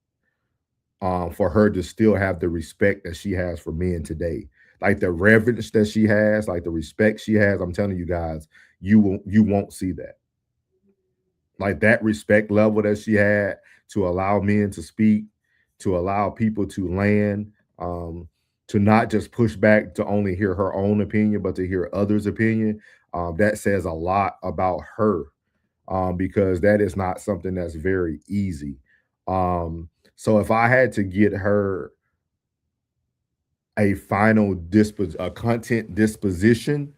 for her to still have the respect that she has for men today, like the reverence that she has, like the respect she has. I'm telling you guys, you won't see that, like that respect level that she had to allow men to speak, to allow people to land, to not just push back to only hear her own opinion, but to hear others' opinion. That says a lot about her. Because that is not something that's very easy. So if I had to get her a final content disposition,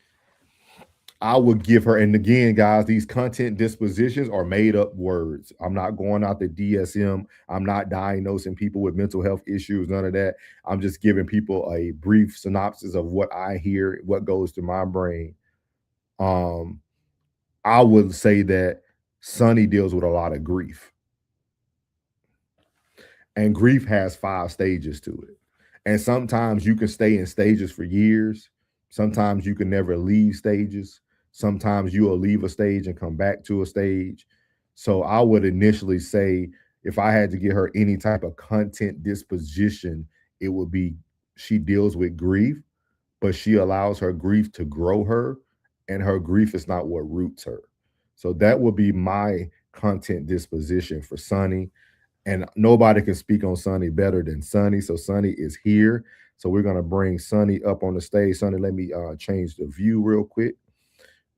I would give her, and again, guys, these content dispositions are made up words. I'm not going out the DSM. I'm not diagnosing people with mental health issues, none of that. I'm just giving people a brief synopsis of what I hear, what goes through my brain. I would say that Sunny deals with a lot of grief. And grief has 5 stages to it. And sometimes you can stay in stages for years. Sometimes you can never leave stages. Sometimes you will leave a stage and come back to a stage. So I would initially say, if I had to get her any type of content disposition, it would be she deals with grief, but she allows her grief to grow her, and her grief is not what roots her. So that would be my content disposition for Sunny. And nobody can speak on Sunny better than Sunny. So Sunny is here. So we're going to bring Sunny up on the stage. Sunny, let me change the view real quick.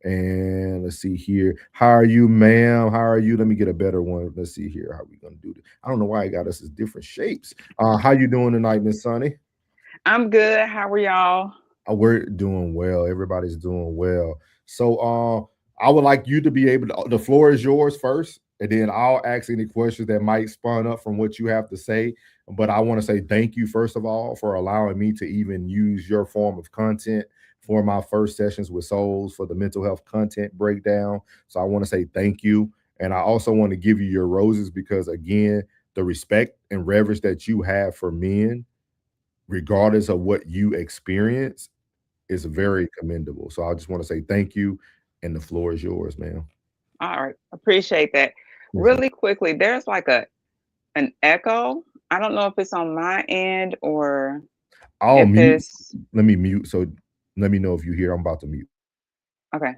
And let's see here. How are you, ma'am? How are you? Let me get a better one. Let's see here. How are we going to do this? I don't know why I got us as different shapes. How you doing tonight, Miss Sunny? I'm good. How are y'all? We're doing well. Everybody's doing well. So I would like you to be able to, the floor is yours first. and then I'll ask any questions that might spawn up from what you have to say. But I want to say thank you, first of all, for allowing me to even use your form of content for my first sessions with Souls for the mental health content breakdown. So I want to say thank you. And I also want to give you your roses because, again, the respect and reverence that you have for men, regardless of what you experience, is very commendable. So I just want to say thank you. And the floor is yours, man. All right. Appreciate that. Yes, Really quickly, there's like an echo. I don't know if it's on my end or I'll if mute. it's Let me mute. So let me know if you hear. I'm about to mute. okay.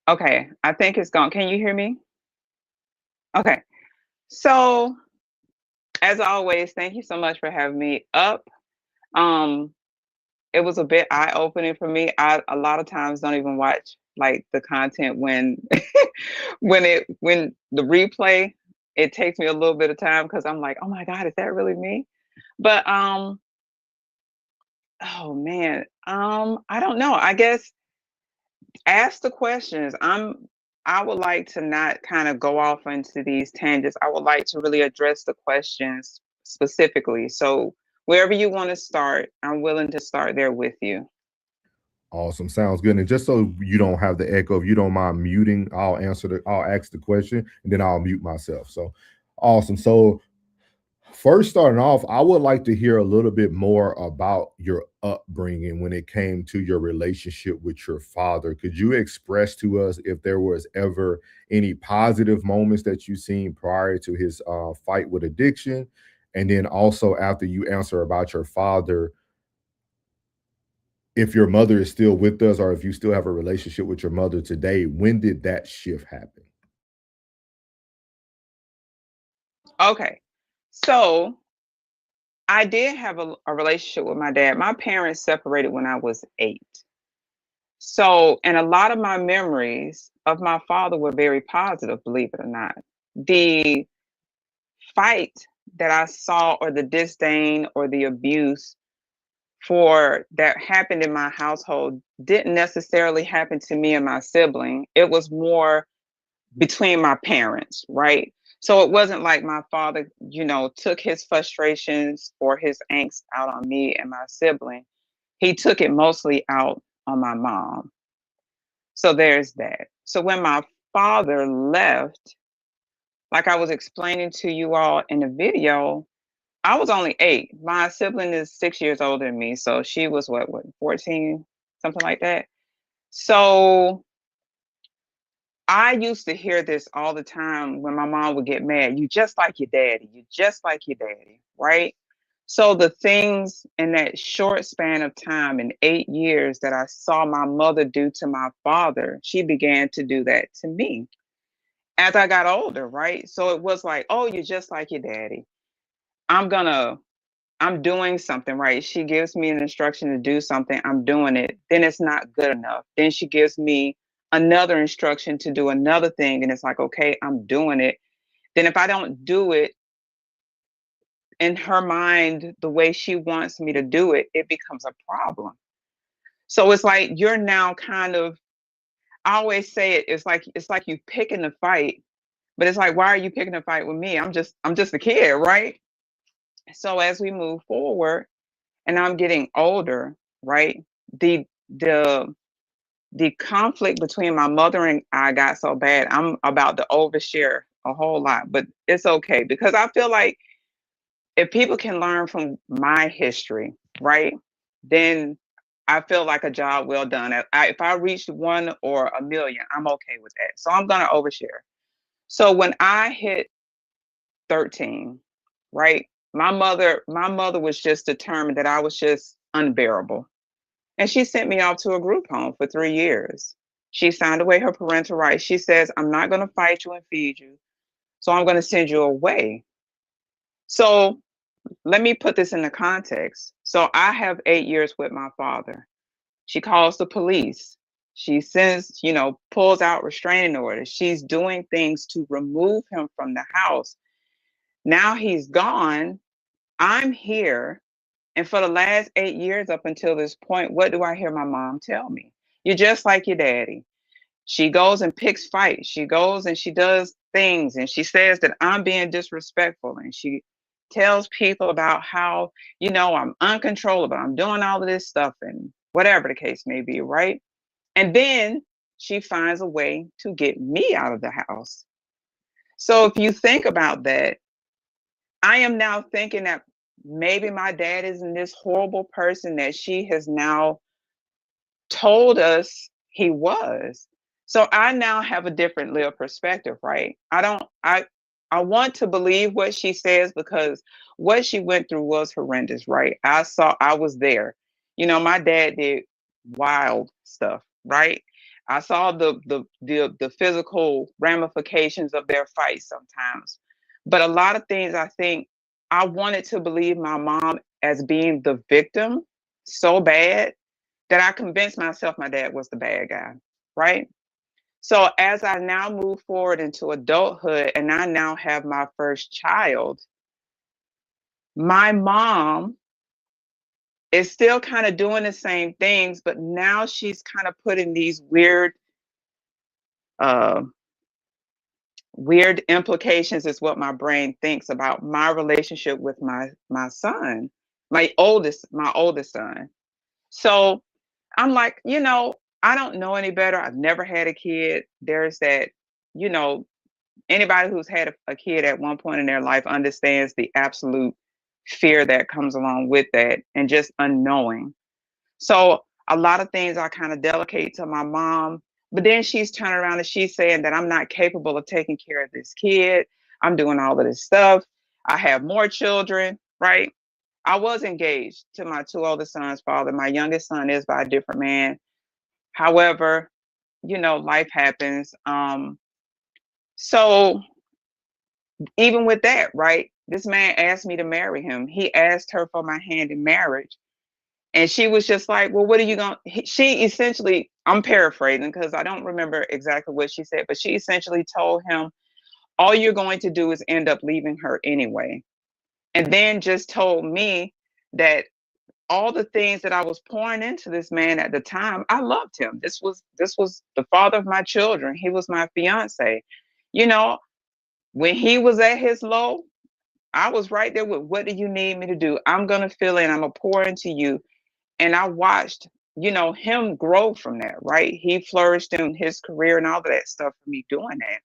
Okay. I think it's gone. Can you hear me? Okay. So as always, thank you so much for having me up. It was a bit eye-opening for me. I a lot of times don't even watch like the content when when the replay, it takes me a little bit of time because I'm like, oh my God, is that really me? But oh man, I don't know. I guess ask the questions. I would like to not kind of go off into these tangents. I would like to really address the questions specifically. So wherever you want to start, I'm willing to start there with you. Awesome. Sounds good. And just so you don't have the echo, if you don't mind muting, I'll ask the question and then I'll mute myself. So awesome. So first starting off, I would like to hear a little bit more about your upbringing when it came to your relationship with your father. Could you express to us if there was ever any positive moments that you've seen prior to his fight with addiction? And then also after you answer about your father, if your mother is still with us or if you still have a relationship with your mother today, when did that shift happen? Okay. So I did have a relationship with my dad. My parents separated when I was 8. So, and a lot of my memories of my father were very positive, believe it or not. The fight that I saw, or the disdain or the abuse for that happened in my household, didn't necessarily happen to me and my sibling. It was more between my parents, right? So it wasn't like my father, took his frustrations or his angst out on me and my sibling. He took it mostly out on my mom. So there's that. So when my father left, like I was explaining to you all in the video, I was only 8. My sibling is 6 years older than me. So she was what 14, something like that. So I used to hear this all the time when my mom would get mad. You just like your daddy. You just like your daddy, right? So the things in that short span of time, in 8 years, that I saw my mother do to my father, she began to do that to me as I got older, right? So it was like, oh, you're just like your daddy. I'm doing something, right? She gives me an instruction to do something. I'm doing it. Then it's not good enough. Then she gives me another instruction to do another thing. And it's like, okay, I'm doing it. Then if I don't do it in her mind the way she wants me to do it, it becomes a problem. So it's like you're now kind of, I always say it's like you picking a fight, but it's like, why are you picking a fight with me? I'm just a kid, right? So as we move forward and I'm getting older, right? The the the conflict between my mother and I got so bad. I'm about to overshare a whole lot, but it's okay because I feel like if people can learn from my history, right, then I feel like a job well done. If I reached 1 or a million, I'm okay with that. So I'm gonna overshare. So when I hit 13, right, my mother was just determined that I was just unbearable. And she sent me off to a group home for 3 years. She signed away her parental rights. She says, I'm not going to fight you and feed you. So I'm going to send you away. So let me put this into context. So I have 8 years with my father. She calls the police. She sends, pulls out restraining orders. She's doing things to remove him from the house. Now he's gone. I'm here. And for the last 8 years up until this point, what do I hear my mom tell me? You're just like your daddy. She goes and picks fights. She goes and she does things, and she says that I'm being disrespectful, and she tells people about how, I'm uncontrollable. I'm doing all of this stuff and whatever the case may be, right? And then she finds a way to get me out of the house. So if you think about that, I am now thinking that maybe my dad isn't this horrible person that she has now told us he was. So I now have a different little perspective, right? I want to believe what she says, because what she went through was horrendous, right? I was there. My dad did wild stuff, right? I saw the physical ramifications of their fights sometimes. But a lot of things, I think I wanted to believe my mom as being the victim so bad that I convinced myself my dad was the bad guy, right? So as I now move forward into adulthood and I now have my first child, my mom is still kind of doing the same things, but now she's kind of putting these weird implications, is what my brain thinks about my relationship with my son, my oldest son. So I'm like, I don't know any better. I've never had a kid. There's that, anybody who's had a kid at one point in their life understands the absolute fear that comes along with that, and just unknowing. So a lot of things I kind of delegate to my mom, but then she's turning around and she's saying that I'm not capable of taking care of this kid. I'm doing all of this stuff. I have more children, right? I was engaged to my two oldest sons' father. My youngest son is by a different man. However, life happens. So even with that, right? This man asked me to marry him. He asked her for my hand in marriage. And she was just like, well, what are you going to, she essentially, I'm paraphrasing because I don't remember exactly what she said, but she essentially told him, all you're going to do is end up leaving her anyway. And then just told me that all the things that I was pouring into this man at the time, I loved him. This was the father of my children. He was my fiance. When he was at his low, I was right there with, what do you need me to do? I'm going to fill in. I'm going to pour into you. And I watched, him grow from that, right? He flourished in his career and all of that stuff for me doing that.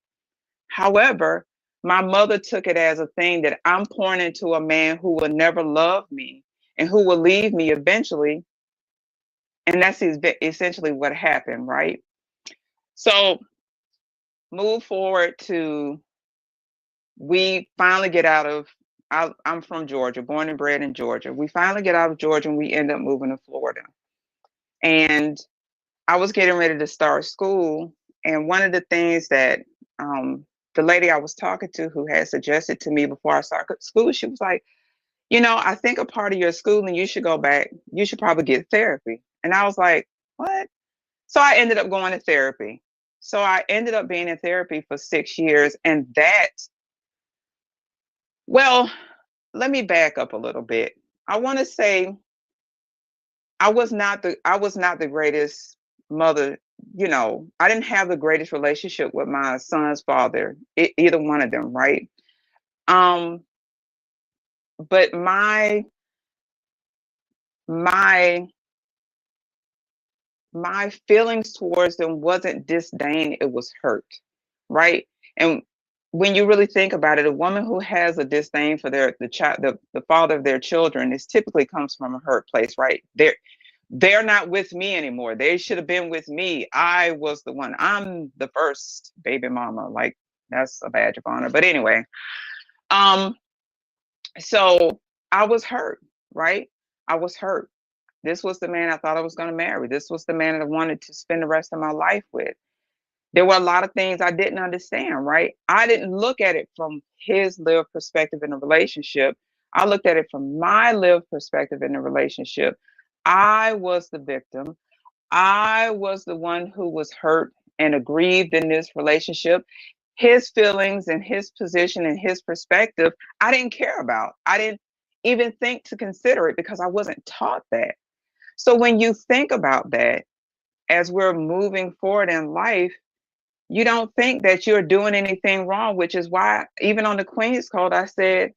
However, my mother took it as a thing that I'm pouring into a man who will never love me and who will leave me eventually. And that's essentially what happened, right? So move forward to, we finally get out of, I'm from Georgia, born and bred in Georgia. We finally get out of Georgia and we end up moving to Florida. And I was getting ready to start school. And one of the things that the lady I was talking to, who had suggested to me before I started school, she was like, I think a part of your schooling, you should go back. You should probably get therapy. And I was like, what? So I ended up going to therapy. So I ended up being in therapy for 6 years. And well, let me back up a little bit. I want to say I was not the greatest mother. I didn't have the greatest relationship with my son's father, either one of them, right? But my feelings towards them wasn't disdain, it was hurt, right? And when you really think about it, a woman who has a disdain for the father of their children, this typically comes from a hurt place, right? They're not with me anymore. They should have been with me. I was the one. I'm the first baby mama. Like, that's a badge of honor. But anyway, so I was hurt, right? I was hurt. This was the man I thought I was going to marry. This was the man that I wanted to spend the rest of my life with. There were a lot of things I didn't understand, right? I didn't look at it from his lived perspective in a relationship. I looked at it from my lived perspective in a relationship. I was the victim. I was the one who was hurt and aggrieved in this relationship. His feelings and his position and his perspective, I didn't care about. I didn't even think to consider it because I wasn't taught that. So when you think about that, as we're moving forward in life, you don't think that you're doing anything wrong, which is why even on the Queen's Code, I said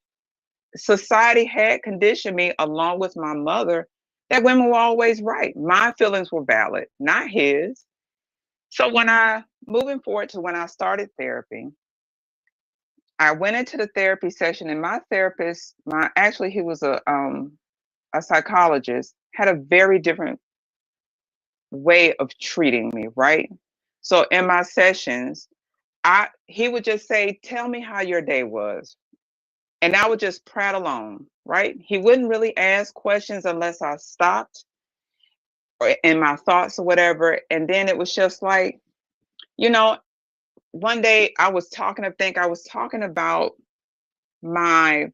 society had conditioned me, along with my mother, that women were always right. My feelings were valid, not his. So moving forward to when I started therapy, I went into the therapy session, and my therapist, he was a psychologist, had a very different way of treating me, right? So in my sessions, he would just say, "Tell me how your day was." And I would just prattle on, right? He wouldn't really ask questions unless I stopped or in my thoughts or whatever. And then it was just like, one day I was talking about my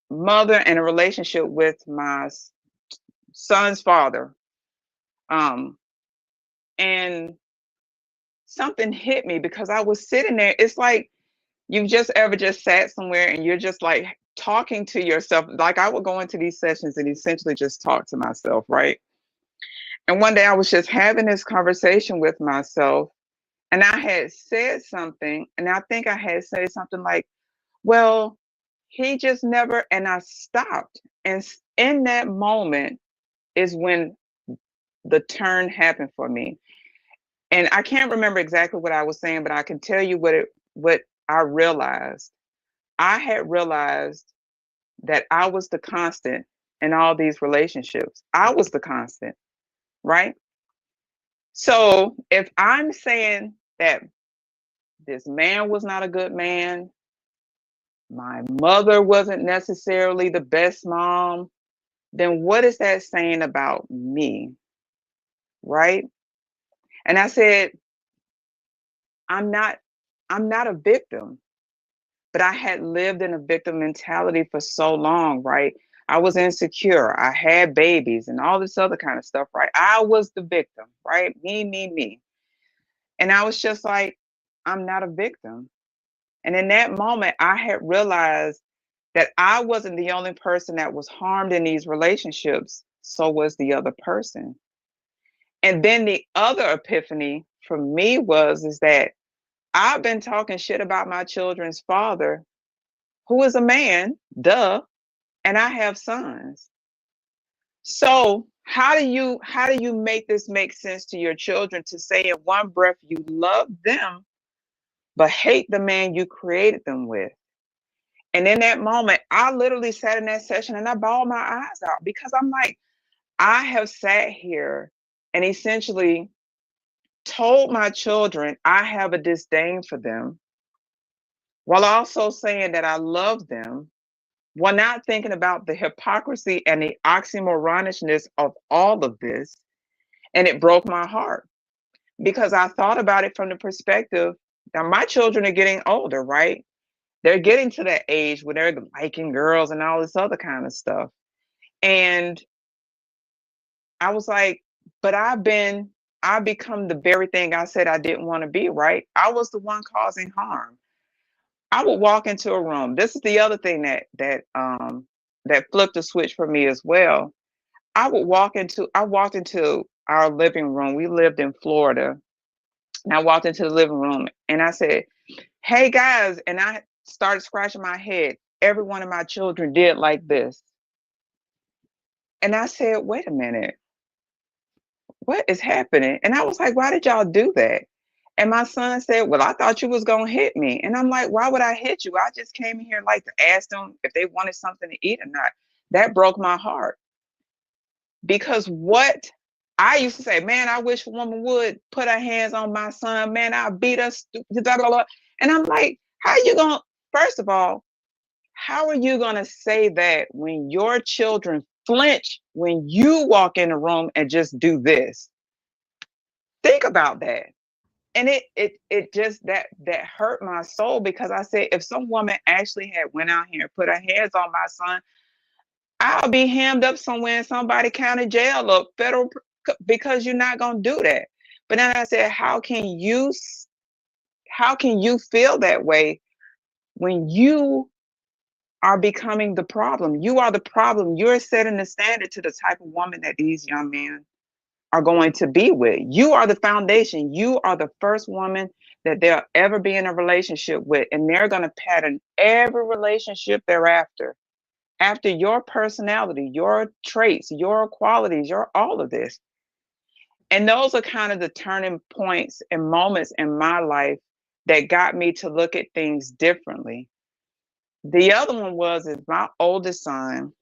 mother and a relationship with my son's father. And something hit me because I was sitting there. It's like you've just sat somewhere and you're just like talking to yourself. Like I would go into these sessions and essentially just talk to myself, right? And one day I was just having this conversation with myself, and I had said something, and I think I had said something like, well, he just never, and I stopped. And in that moment is when the turn happened for me. And I can't remember exactly what I was saying, but I can tell you what I realized. I had realized that I was the constant in all these relationships. I was the constant, right? So if I'm saying that this man was not a good man, my mother wasn't necessarily the best mom, then what is that saying about me, right? And I said, I'm not a victim, but I had lived in a victim mentality for so long, right? I was insecure. I had babies and all this other kind of stuff, right? I was the victim, right? Me. And I was just like, I'm not a victim. And in that moment, I had realized that I wasn't the only person that was harmed in these relationships. So was the other person. And then the other epiphany for me is that I've been talking shit about my children's father, who is a man, duh, and I have sons. So how do you make this make sense to your children to say in one breath you love them, but hate the man you created them with? And in that moment, I literally sat in that session and I bawled my eyes out because I'm like, I have sat here and essentially told my children I have a disdain for them, while also saying that I love them, while not thinking about the hypocrisy and the oxymoronicness of all of this. And it broke my heart because I thought about it from the perspective that my children are getting older, right? They're getting to that age where they're liking girls and all this other kind of stuff. And I was like, but I've become the very thing I said I didn't want to be, right? I was the one causing harm. I would walk into a room. This is the other thing that flipped the switch for me as well. I walked into our living room. We lived in Florida. And I walked into the living room and I said, "Hey guys," and I started scratching my head. Every one of my children did like this. And I said, "Wait a minute. What is happening?" And I was like, "Why did y'all do that?" And my son said, "Well, I thought you was gonna hit me." And I'm like, "Why would I hit you? I just came in here like to ask them if they wanted something to eat or not." That broke my heart. Because what I used to say, man, I wish a woman would put her hands on my son. Man, I'll beat us. Blah, blah, blah. And I'm like, first of all, how are you going to say that when your children flinch when you walk in the room and just do this? Think about that. And it just that hurt my soul because I said, if some woman actually had went out here and put her hands on my son, I'll be hammed up somewhere in somebody county jail or federal, because you're not going to do that. But then I said, how can you feel that way when you are becoming the problem? You are the problem. You're setting the standard to the type of woman that these young men are going to be with. You are the foundation. You are the first woman that they'll ever be in a relationship with, and they're going to pattern every relationship thereafter after your personality, your traits, your qualities, your all of this. And those are kind of the turning points and moments in my life that got me to look at things differently. The other one is my oldest son.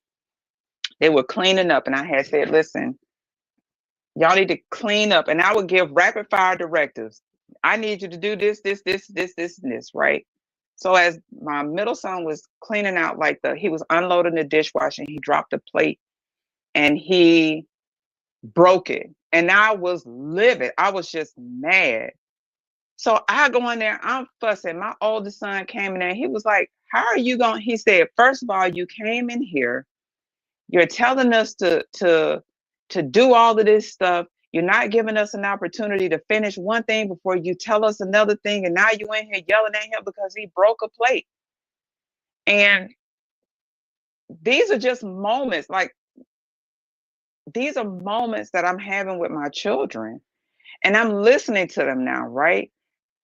They were cleaning up, and I had said, listen, y'all need to clean up. And I would give rapid fire directives. I need you to do this, and this, right? So as my middle son was cleaning out, he was unloading the dishwasher, and he dropped a plate and he broke it. And I was livid. I was just mad. So I go in there, I'm fussing. My oldest son came in there. He was like, how are you going? He said, first of all, you came in here. You're telling us to do all of this stuff. You're not giving us an opportunity to finish one thing before you tell us another thing. And now you in here yelling at him because he broke a plate. And these are just moments, these are moments that I'm having with my children. And I'm listening to them now, right?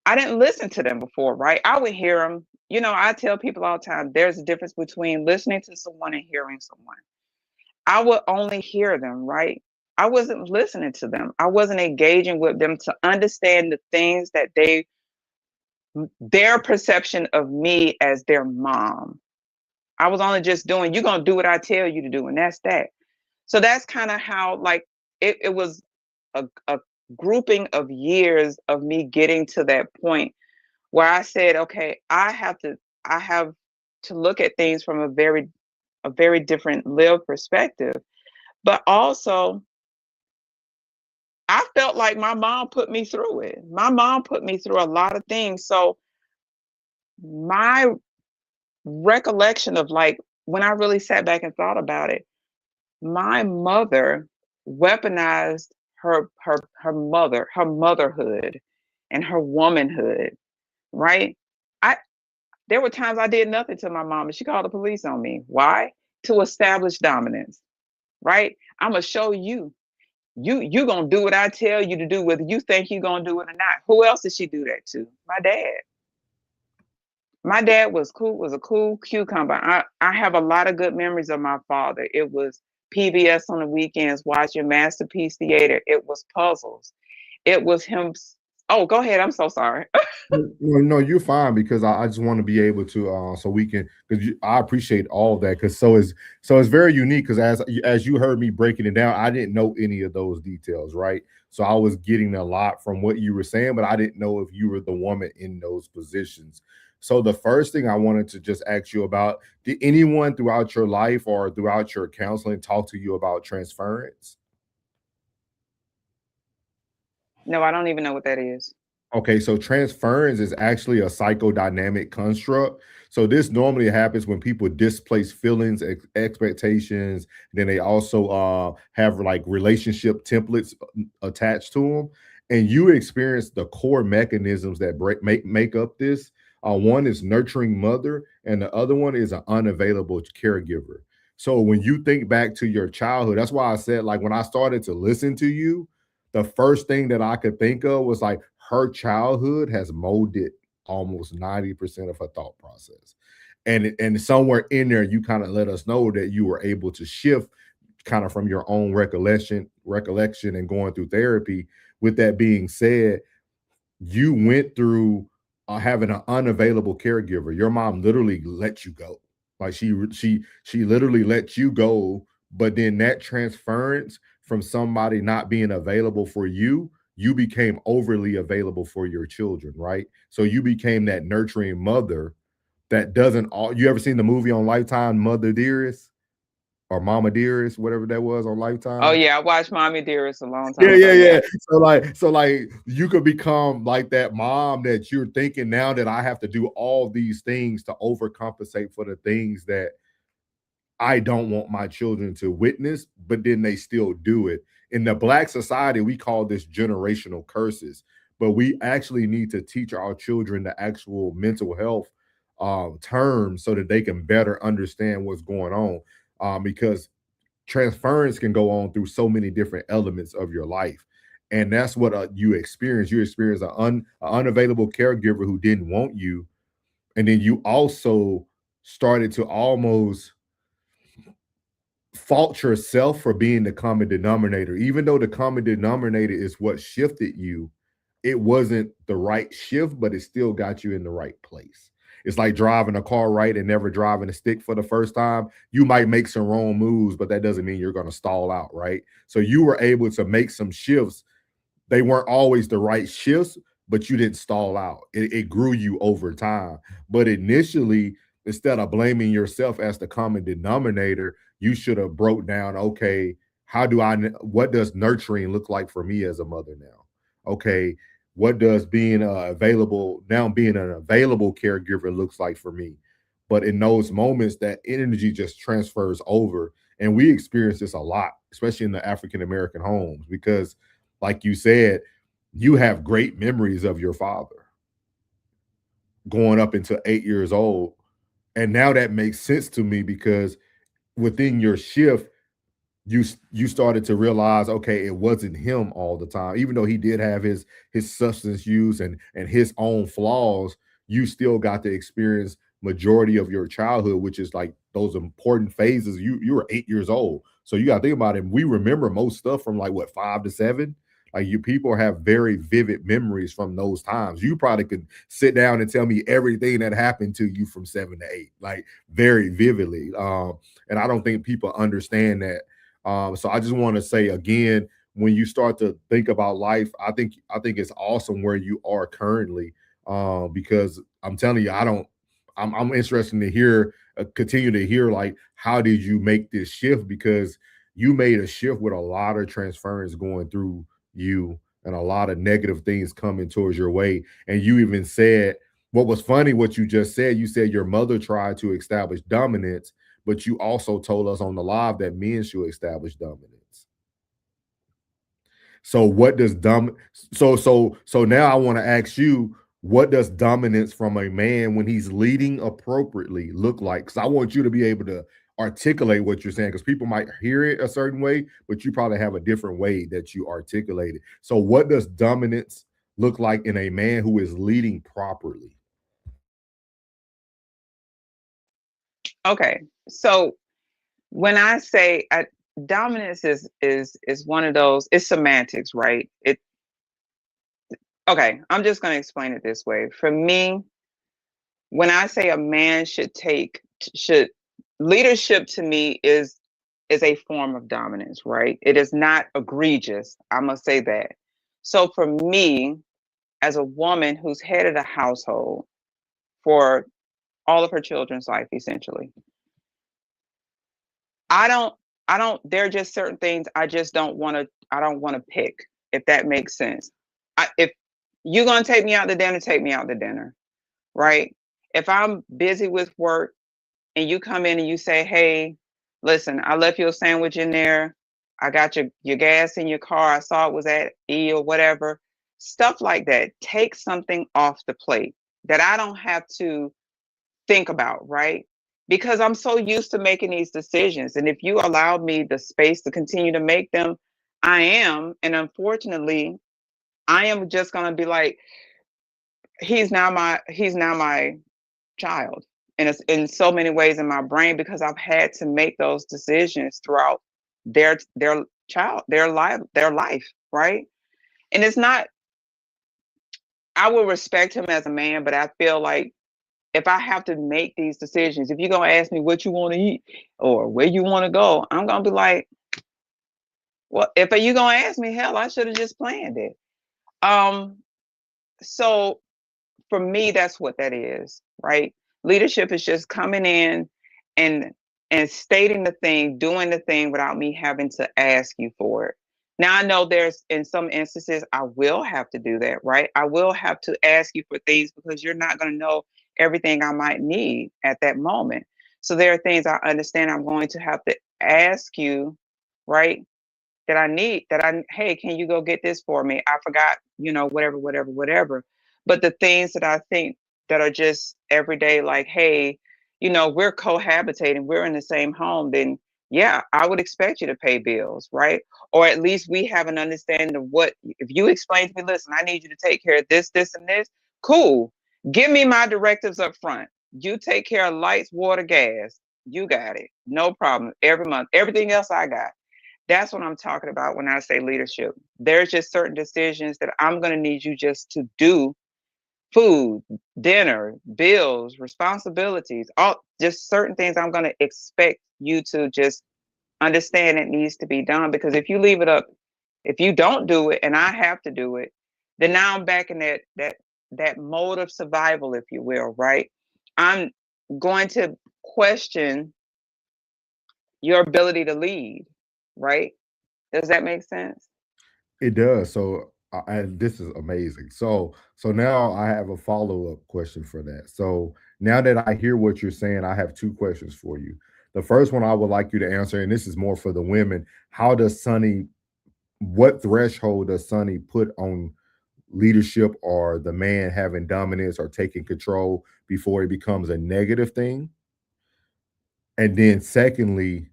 I didn't listen to them before, right? I would hear them. You know, I tell people all the time, there's a difference between listening to someone and hearing someone. I would only hear them, right? I wasn't listening to them. I wasn't engaging with them to understand the things that their perception of me as their mom. I was only just doing, you're going to do what I tell you to do. And that's that. So that's kind of how it was a grouping of years of me getting to that point where I said, okay, I have to look at things from a very different lived perspective. But also, I felt like my mom put me through it. My mom put me through a lot of things. So my recollection of when I really sat back and thought about it, my mother weaponized her motherhood and her womanhood, right? There were times I did nothing to my mom and she called the police on me. Why? To establish dominance, right? I'm gonna show you. You gonna do what I tell you to do, whether you think you're gonna do it or not. Who else did she do that to? My dad. My dad was a cool cucumber. I have a lot of good memories of my father. It was PBS on the weekends, watching Masterpiece Theater. It was puzzles. It was him. Oh, go ahead. I'm so sorry. No, you're fine, because I just want to be able to so we can, because I appreciate all of that, because so it's very unique, because as you heard me breaking it down, I didn't know any of those details, right? So I was getting a lot from what you were saying, but I didn't know if you were the woman in those positions. So the first thing I wanted to just ask you about, did anyone throughout your life or throughout your counseling talk to you about transference? No, I don't even know what that is. Okay, so transference is actually a psychodynamic construct. So this normally happens when people displace feelings, expectations. Then they also have relationship templates attached to them. And you experience the core mechanisms that make up this. One is nurturing mother, and the other one is an unavailable caregiver. So when you think back to your childhood, that's why I said, when I started to listen to you, the first thing that I could think of was her childhood has molded almost 90% of her thought process. And somewhere in there, you kind of let us know that you were able to shift kind of from your own recollection and going through therapy. With that being said, you went through having an unavailable caregiver. Your mom literally let you go. She literally let you go, but then that transference from somebody not being available for you, you became overly available for your children, right? So you became that nurturing mother that doesn't you ever seen the movie on Lifetime, Mother Dearest or Mama Dearest, whatever that was on Lifetime? Oh yeah, I watched Mommy Dearest a long time ago. Yeah. So you could become like that mom that you're thinking now that I have to do all these things to overcompensate for the things that I don't want my children to witness, but then they still do it. In the Black society, we call this generational curses, but we actually need to teach our children the actual mental health terms so that they can better understand what's going on. Because transference can go on through so many different elements of your life. And that's what you experience. You experience an unavailable caregiver who didn't want you. And then you also started to almost fault yourself for being the common denominator. Even though the common denominator is what shifted you, it wasn't the right shift, but it still got you in the right place. It's like driving a car right and never driving a stick for the first time. You might make some wrong moves, but that doesn't mean you're going to stall out, right? So you were able to make some shifts. They weren't always the right shifts, but you didn't stall out. It grew you over time. But initially, instead of blaming yourself as the common denominator, you should have broke down, okay, what does nurturing look like for me as a mother now? Okay, what does being an available caregiver looks like for me? But in those moments, that energy just transfers over. And we experience this a lot, especially in the African-American homes, because like you said, you have great memories of your father going up until 8 years old. And now that makes sense to me, because within your shift, you started to realize, okay, it wasn't him all the time. Even though he did have his substance use and his own flaws, you still got to experience majority of your childhood, which is like those important phases. You were 8 years old. So you got to think about it. We remember most stuff from like what, 5 to 7. Like, you people have very vivid memories from those times. You probably could sit down and tell me everything that happened to you from 7 to 8, like very vividly. And I don't think people understand that. So I just want to say again, when you start to think about life, I think it's awesome where you are currently, because I'm telling you, I'm interested to hear, continue to hear, like, how did you make this shift? Because you made a shift with a lot of transference going through you and a lot of negative things coming towards your way. And you even said, what was funny, what you just said, you said your mother tried to establish dominance, but you also told us on the live that men should establish dominance. So what does so now I want to ask you, what does dominance from a man when he's leading appropriately look like? Because I want you to be able to articulate what you're saying, because people might hear it a certain way, but you probably have a different way that you articulate it. So what does dominance look like in a man who is leading properly? Okay, so when I say dominance is one of those, it's semantics, right? Okay, I'm just going to explain it this way. For me, when I say a man should leadership, to me is a form of dominance, right? It is not egregious. I must say that. So for me, as a woman who's headed a household for all of her children's life, essentially, there are just certain things I don't want to pick, if that makes sense. If you're going to take me out to dinner, take me out to dinner, right? If I'm busy with work and you come in and you say, hey, listen, I left you a sandwich in there. I got your gas in your car. I saw it was at E or whatever. Stuff like that. Take something off the plate that I don't have to think about, right? Because I'm so used to making these decisions. And if you allow me the space to continue to make them, I am. And unfortunately, I am just going to be like, he's now my child. And it's in so many ways in my brain, because I've had to make those decisions throughout their life, right? And it's not, I will respect him as a man, but I feel like if I have to make these decisions, if you're going to ask me what you want to eat or where you want to go, I'm going to be like, well, if you're going to ask me, hell, I should have just planned it. So for me, that's what that is, right? Leadership is just coming in and stating the thing, doing the thing without me having to ask you for it. Now, I know there's, in some instances, I will have to do that, right? I will have to ask you for things because you're not going to know everything I might need at that moment. So there are things I understand I'm going to have to ask you, right? That I need, hey, can you go get this for me? I forgot, whatever. But the things that I think that are just everyday, like, hey, we're cohabitating, we're in the same home, then yeah, I would expect you to pay bills, right? Or at least we have an understanding of what, if you explain to me, listen, I need you to take care of this, this, and this. Cool. Give me my directives up front. You take care of lights, water, gas. You got it. No problem. Every month. Everything else I got. That's what I'm talking about when I say leadership. There's just certain decisions that I'm going to need you just to do. Food, dinner, bills, responsibilities, all just certain things I'm going to expect you to just understand it needs to be done. Because if you leave it up, if you don't do it and I have to do it, then now I'm back in that mode of survival, if you will, right? I'm going to question your ability to lead, right? Does that make sense? It does. So this is amazing. So now I have a follow-up question for that. So now that I hear what you're saying, I have two questions for you. The first one I would like you to answer, and this is more for the women. How does Sonny, what threshold does Sonny put on leadership or the man having dominance or taking control before it becomes a negative thing? And then secondly,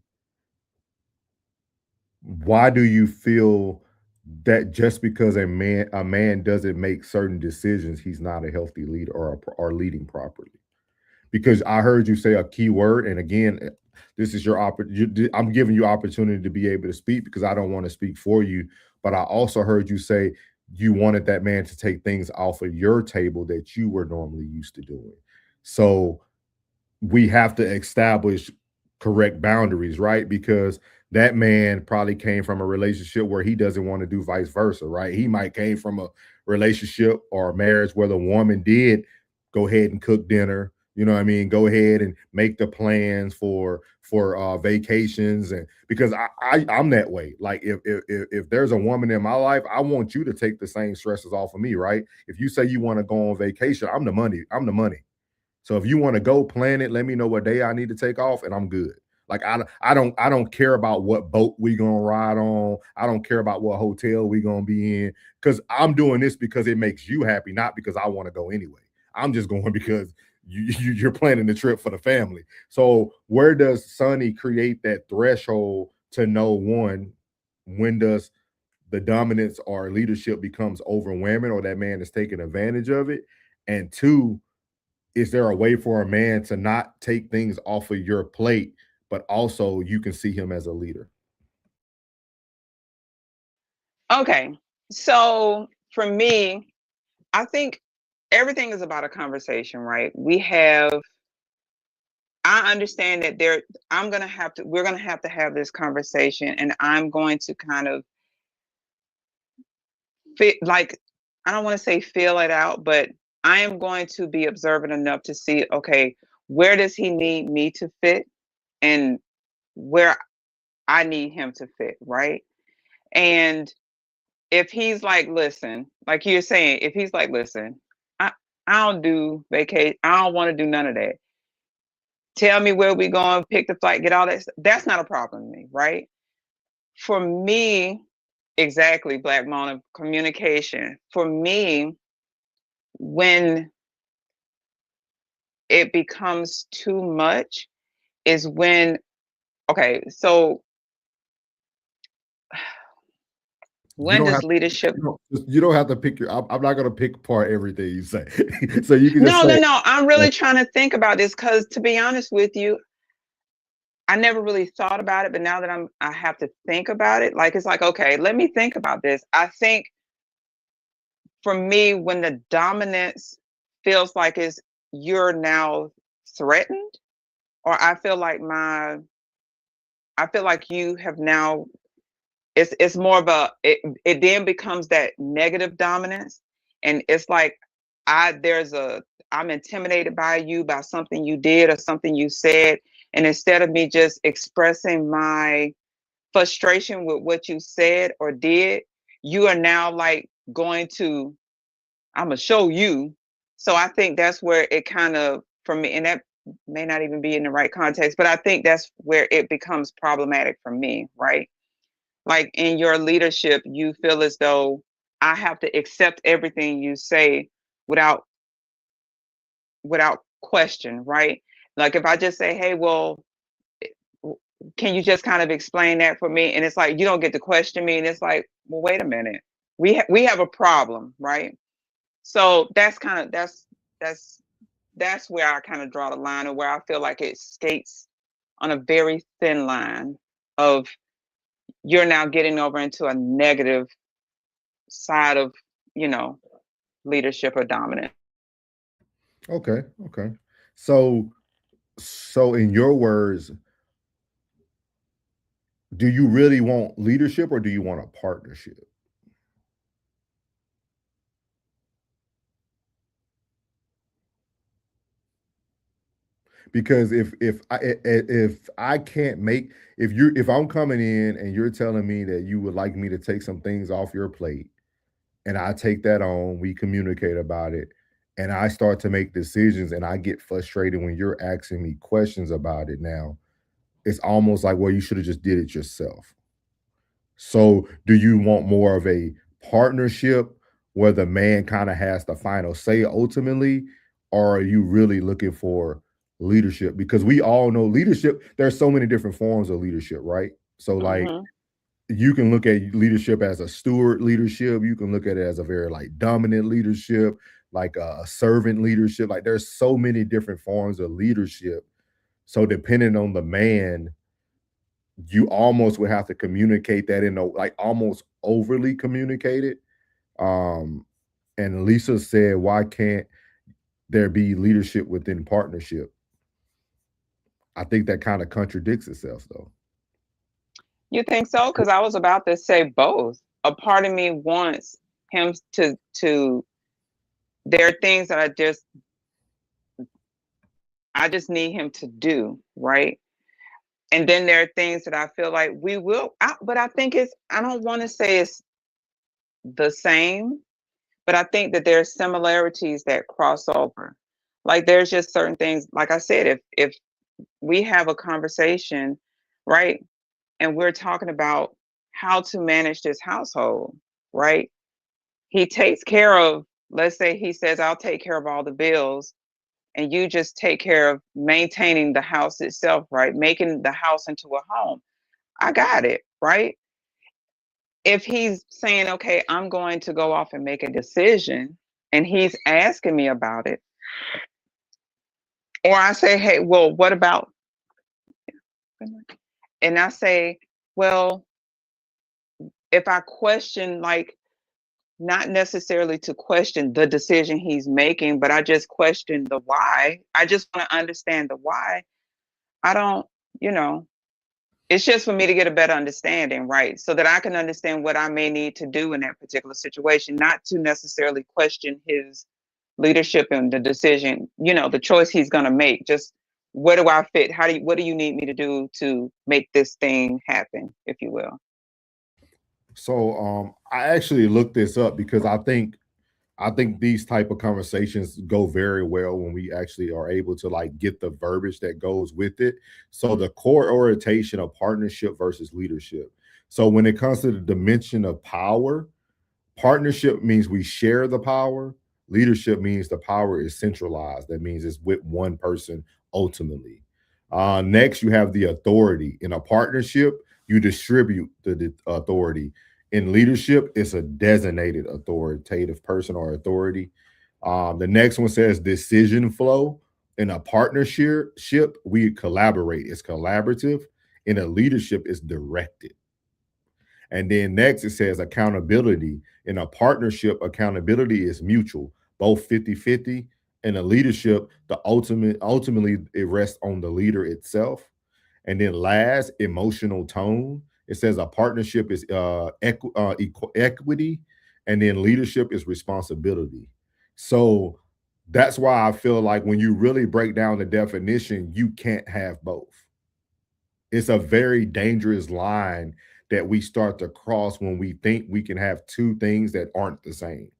why do you feel that just because a man doesn't make certain decisions, he's not a healthy leader or leading properly? Because I heard you say a key word, and again, this is your opportunity. I'm giving you opportunity to be able to speak because I don't want to speak for you. But I also heard you say you wanted that man to take things off of your table that you were normally used to doing. So we have to establish correct boundaries, right? Because that man probably came from a relationship where he doesn't want to do vice versa, right? He might came from a relationship or a marriage where the woman did go ahead and cook dinner, you know what I mean? Go ahead and make the plans for vacations. And because I'm that way. Like if there's a woman in my life, I want you to take the same stresses off of me, right? If you say you want to go on vacation, I'm the money. So if you want to go plan it, let me know what day I need to take off and I'm good. Like I don't care about what boat we gonna ride on. I don't care about what hotel we gonna be in because I'm doing this because it makes you happy, not because I want to go anyway. I'm just going because you're planning the trip for the family. So where does Sonny create that threshold to know, one, when does the dominance or leadership becomes overwhelming or that man is taking advantage of it? And two, is there a way for a man to not take things off of your plate, but also you can see him as a leader? Okay. So for me, I think everything is about a conversation, right? I understand that we're gonna have to have this conversation, and I'm going to kind of like, I don't want to say feel it out, but I am going to be observant enough to see, okay, where does he need me to fit and where I need him to fit, right? And if he's like, listen, like you're saying, if he's like, listen, I, I don't do vacation, I don't want to do none of that. Tell me where we going, pick the flight, get all that. That's not a problem to me, right? For me, exactly, Black Mona, communication. For me, when it becomes too much is when, okay, so You when don't does have leadership? you don't have to pick I'm not gonna pick apart everything you say. So you can just No, no, say, no. I'm really trying to think about this because, to be honest with you, I never really thought about it. But now that I have to think about it. Like, it's like, okay, let me think about this. I think for me, when the dominance feels like you're now threatened, or I feel like you have now, it's more of it then becomes that negative dominance. And it's like I'm intimidated by you, by something you did or something you said. And instead of me just expressing my frustration with what you said or did, you are now like I'm gonna show you. So I think that's where it kind of, for me, and that may not even be in the right context, but I think that's where it becomes problematic for me, right? Like in your leadership, you feel as though I have to accept everything you say without question, right? Like if I just say, hey, well, can you just kind of explain that for me? And it's like, you don't get to question me. And it's like, well, wait a minute. We have a problem, right? So that's where I kind of draw the line, and where I feel like it skates on a very thin line of, you're now getting over into a negative side of, leadership or dominance. Okay. So in your words, do you really want leadership or do you want a partnership? Because if I can't make, if I'm coming in and you're telling me that you would like me to take some things off your plate, and I take that on, we communicate about it, and I start to make decisions, and I get frustrated when you're asking me questions about it now, it's almost like, well, you should have just did it yourself. So do you want more of a partnership where the man kind of has the final say ultimately, or are you really looking for leadership? Because we all know leadership, there's so many different forms of leadership, right? So like, you can look at leadership as a steward leadership. You can look at it as a very like dominant leadership, like a servant leadership. Like there's so many different forms of leadership. So depending on the man, you almost would have to communicate that in a like almost overly communicate it. And Lisa said, why can't there be leadership within partnership? I think that kind of contradicts itself though. You think so? Because I was about to say both. A part of me wants him to there are things that I just need him to do, right? And then there are things that I feel like we will, but I think I don't want to say it's the same, but I think that there's similarities that cross over. Like there's just certain things, like I said, if we have a conversation, right? And we're talking about how to manage this household, right? He takes care of, let's say he says, I'll take care of all the bills, and you just take care of maintaining the house itself, right? Making the house into a home. I got it, right? If he's saying, okay, I'm going to go off and make a decision, and he's asking me about it, or I say, hey, well, what about, and I say, well, if I question, like, not necessarily to question the decision he's making, but I just question the why. I just want to understand the why. I don't, it's just for me to get a better understanding, right? So that I can understand what I may need to do in that particular situation, not to necessarily question his leadership and the decision, the choice he's going to make. Just where do I fit? What do you need me to do to make this thing happen, if you will? So I actually looked this up because I think these type of conversations go very well when we actually are able to like get the verbiage that goes with it. So the core orientation of partnership versus leadership. So when it comes to the dimension of power, partnership means we share the power. Leadership means the power is centralized. That means it's with one person ultimately. Next, you have the authority. In a partnership, you distribute the authority. In leadership, it's a designated authoritative person or authority. The next one says decision flow. In a partnership, we collaborate. It's collaborative. In a leadership, it's directed. And then next, it says accountability. In a partnership, accountability is mutual, both 50-50. In a leadership, ultimately, it rests on the leader itself. And then last, emotional tone. It says a partnership is equity, and then leadership is responsibility. So that's why I feel like when you really break down the definition, you can't have both. It's a very dangerous line that we start to cross when we think we can have two things that aren't the same.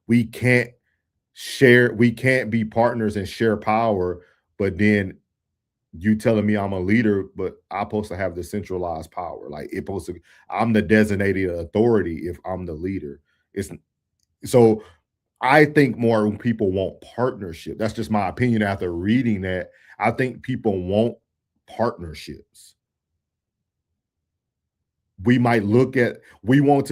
We can't be partners and share power, but then you telling me I'm a leader, but I'm supposed to have the centralized power. Like I'm the designated authority if I'm the leader. So I think more people want partnership. That's just my opinion after reading that. I think people want partnerships. we might look at, we want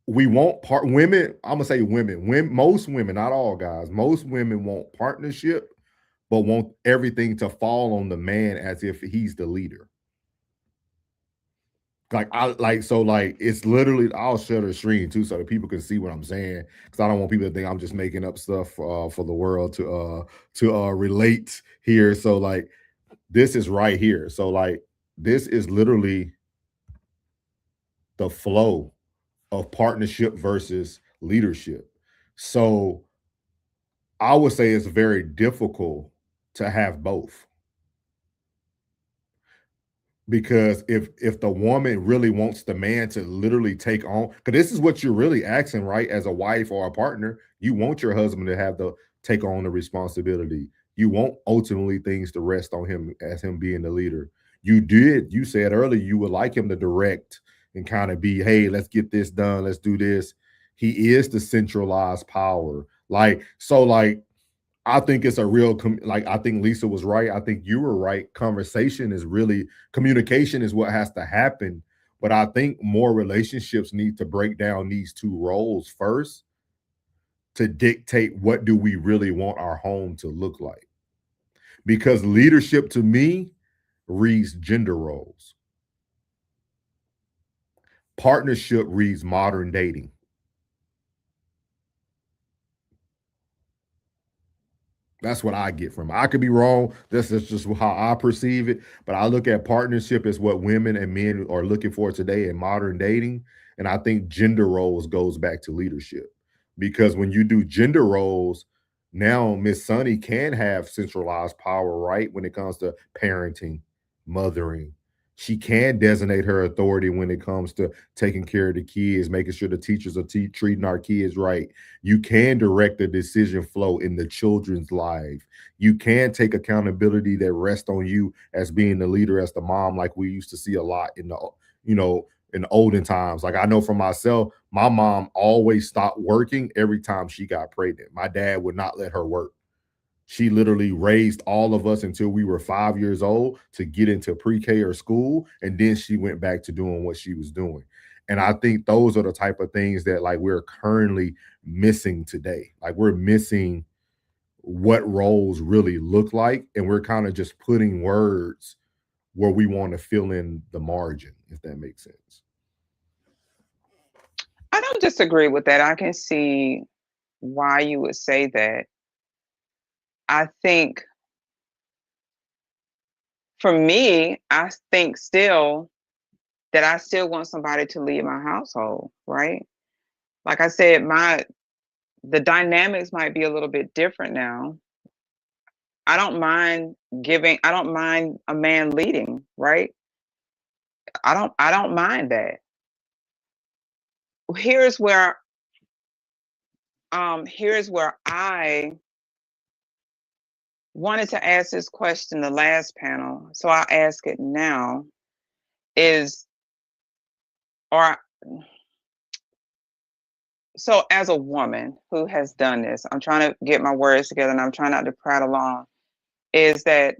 women, I'm gonna say women, most women, not all guys, most women want partnership, but want everything to fall on the man as if he's the leader. It's literally, I'll share the screen too so that people can see what I'm saying, because I don't want people to think I'm just making up stuff for the world to relate here. So like this is right here. So like this is literally the flow of partnership versus leadership. So I would say it's very difficult to have both. Because if the woman really wants the man to literally take on, because this is what you're really asking, right? As a wife or a partner, you want your husband to have the take on the responsibility. You want ultimately things to rest on him as him being the leader. You said earlier you would like him to direct and kind of be, hey, let's get this done, let's do this. He is the centralized power. I think it's a real, I think Lisa was right. I think you were right. Communication is what has to happen. But I think more relationships need to break down these two roles first to dictate what do we really want our home to look like. Because leadership to me reads gender roles. Partnership reads modern dating. That's what I get from it. I could be wrong. This is just how I perceive it. But I look at partnership as what women and men are looking for today in modern dating. And I think gender roles goes back to leadership. Because when you do gender roles, now Miss Sunny can have centralized power, right? When it comes to parenting, mothering. She can designate her authority when it comes to taking care of the kids, making sure the teachers are treating our kids right. You can direct the decision flow in the children's life. You can take accountability that rests on you as being the leader, as the mom, like we used to see a lot in in olden times. Like I know for myself, my mom always stopped working every time she got pregnant. My dad would not let her work. She literally raised all of us until we were 5 years old to get into pre-K or school. And then she went back to doing what she was doing. And I think those are the type of things that like we're currently missing today. Like we're missing what roles really look like. And we're kind of just putting words where we want to fill in the margin, if that makes sense. I don't disagree with that. I can see why you would say that. I think for me, I think still that I still want somebody to lead my household, right? Like I said, the dynamics might be a little bit different now. I don't mind a man leading, right? I don't mind that. Here's where I wanted to ask this question the last panel, so I'll ask it now. So as a woman who has done this, I'm trying to get my words together and I'm trying not to prattle on, is that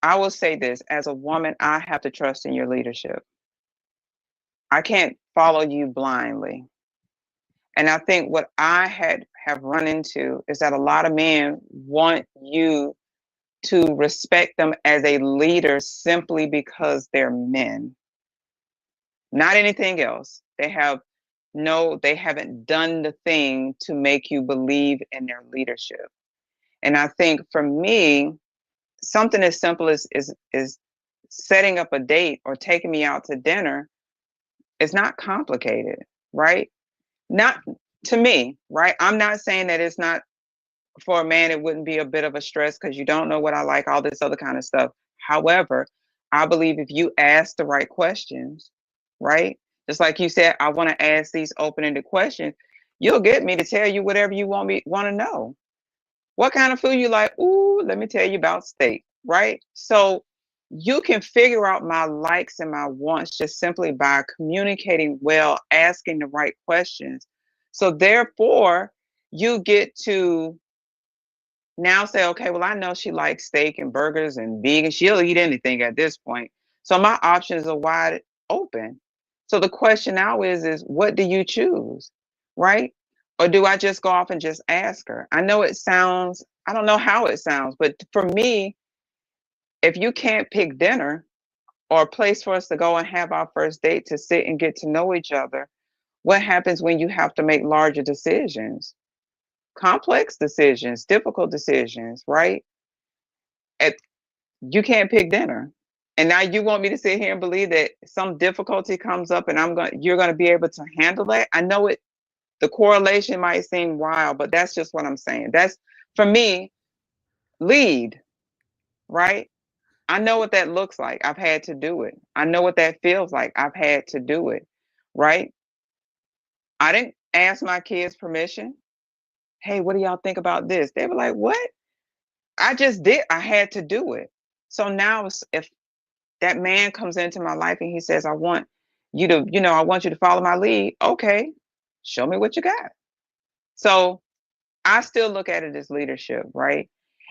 I will say this, as a woman, I have to trust in your leadership. I can't follow you blindly. And I think what I have run into is that a lot of men want you to respect them as a leader simply because they're men. Not anything else. They haven't done the thing to make you believe in their leadership. And I think for me, something as simple as setting up a date or taking me out to dinner is not complicated, right? Not to me, right? I'm not saying that it's not for a man, it wouldn't be a bit of a stress because you don't know what I like, all this other kind of stuff. However, I believe if you ask the right questions, right? Just like you said, I want to ask these open-ended questions. You'll get me to tell you whatever you want to know. What kind of food you like? Ooh, let me tell you about steak, right? So you can figure out my likes and my wants just simply by communicating well, asking the right questions. So therefore, you get to now say, okay, well, I know she likes steak and burgers and vegan. She'll eat anything at this point. So my options are wide open. So the question now is what do you choose, right? Or do I just go off and just ask her? I know it sounds, I don't know how it sounds, but for me, if you can't pick dinner or a place for us to go and have our first date to sit and get to know each other, what happens when you have to make larger decisions, complex decisions, difficult decisions, right? You can't pick dinner. And now you want me to sit here and believe that some difficulty comes up and you're going to be able to handle that. I know the correlation might seem wild, but that's just what I'm saying. That's, for me, lead, right? I know what that looks like. I've had to do it. I know what that feels like. I've had to do it, right? I didn't ask my kids permission. Hey, what do y'all think about this? They were like, what? I just did. I had to do it. So now if that man comes into my life and he says, I want you to follow my lead. Okay, show me what you got. So I still look at it as leadership, right?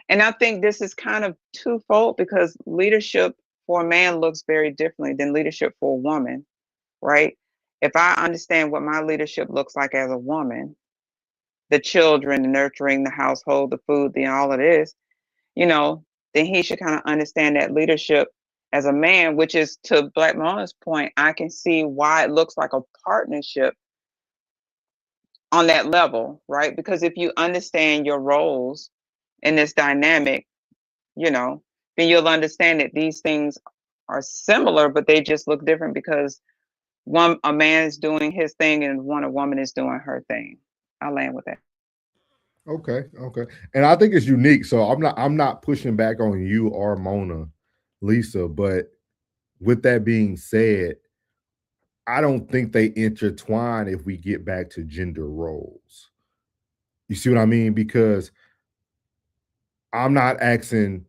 And I think this is kind of twofold because leadership for a man looks very differently than leadership for a woman, right? If I understand what my leadership looks like as a woman, the children, the nurturing, the household, the food, all of this, then he should kind of understand that leadership as a man, which is, to Black Mona's point, I can see why it looks like a partnership on that level, right? Because if you understand your roles in this dynamic, then you'll understand that these things are similar, but they just look different because a man is doing his thing and a woman is doing her thing. I'll land with that. Okay. And I think it's unique. So I'm not pushing back on you or Mona, Lisa, but with that being said, I don't think they intertwine if we get back to gender roles. You see what I mean? Because I'm not asking,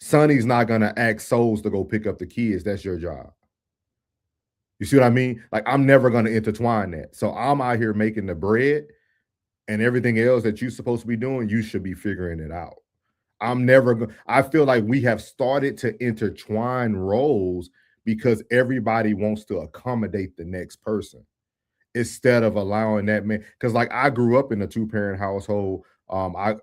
Sonny's not gonna ask Souls to go pick up the kids. That's your job. You see what I mean? Like, I'm never gonna intertwine that. So I'm out here making the bread, and everything else that you're supposed to be doing, you should be figuring it out. I feel like we have started to intertwine roles because everybody wants to accommodate the next person instead of allowing that man. Because like, I grew up in a 2-parent household. I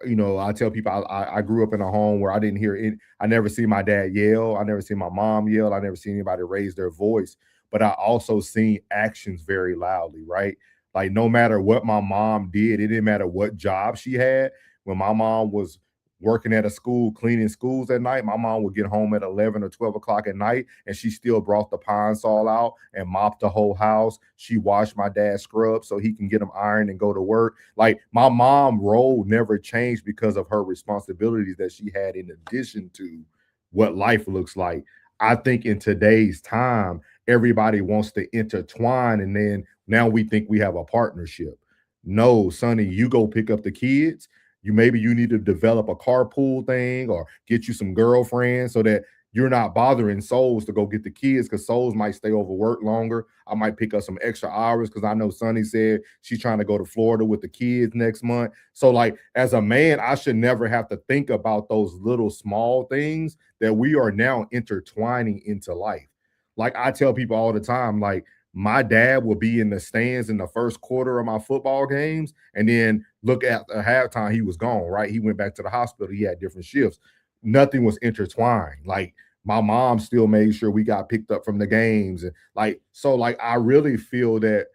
tell people I grew up in a home where I didn't hear it. I never see my dad yell. I never see my mom yell. I never see anybody raise their voice. But I also seen actions very loudly, right? Like, no matter what my mom did, it didn't matter what job she had. When my mom was working at a school, cleaning schools at night, my mom would get home at 11 or 12 o'clock at night, and she still brought the pine saw out and mopped the whole house. She washed my dad's scrubs so he can get them ironed and go to work. Like, my mom role never changed because of her responsibilities that she had in addition to what life looks like. I think in today's time, everybody wants to intertwine, and then now we think we have a partnership. No, Sonny, you go pick up the kids. Maybe you need to develop a carpool thing or get you some girlfriends so that you're not bothering Souls to go get the kids, because Souls might stay over work longer. I might pick up some extra hours because I know Sonny said she's trying to go to Florida with the kids next month. So like, as a man, I should never have to think about those little small things that we are now intertwining into life. Like, I tell people all the time, like, my dad will be in the stands in the first quarter of my football games, and then look at the halftime, he was gone, right? He went back to the hospital. He had different shifts. Nothing was intertwined. Like, my mom still made sure we got picked up from the games. And I really feel that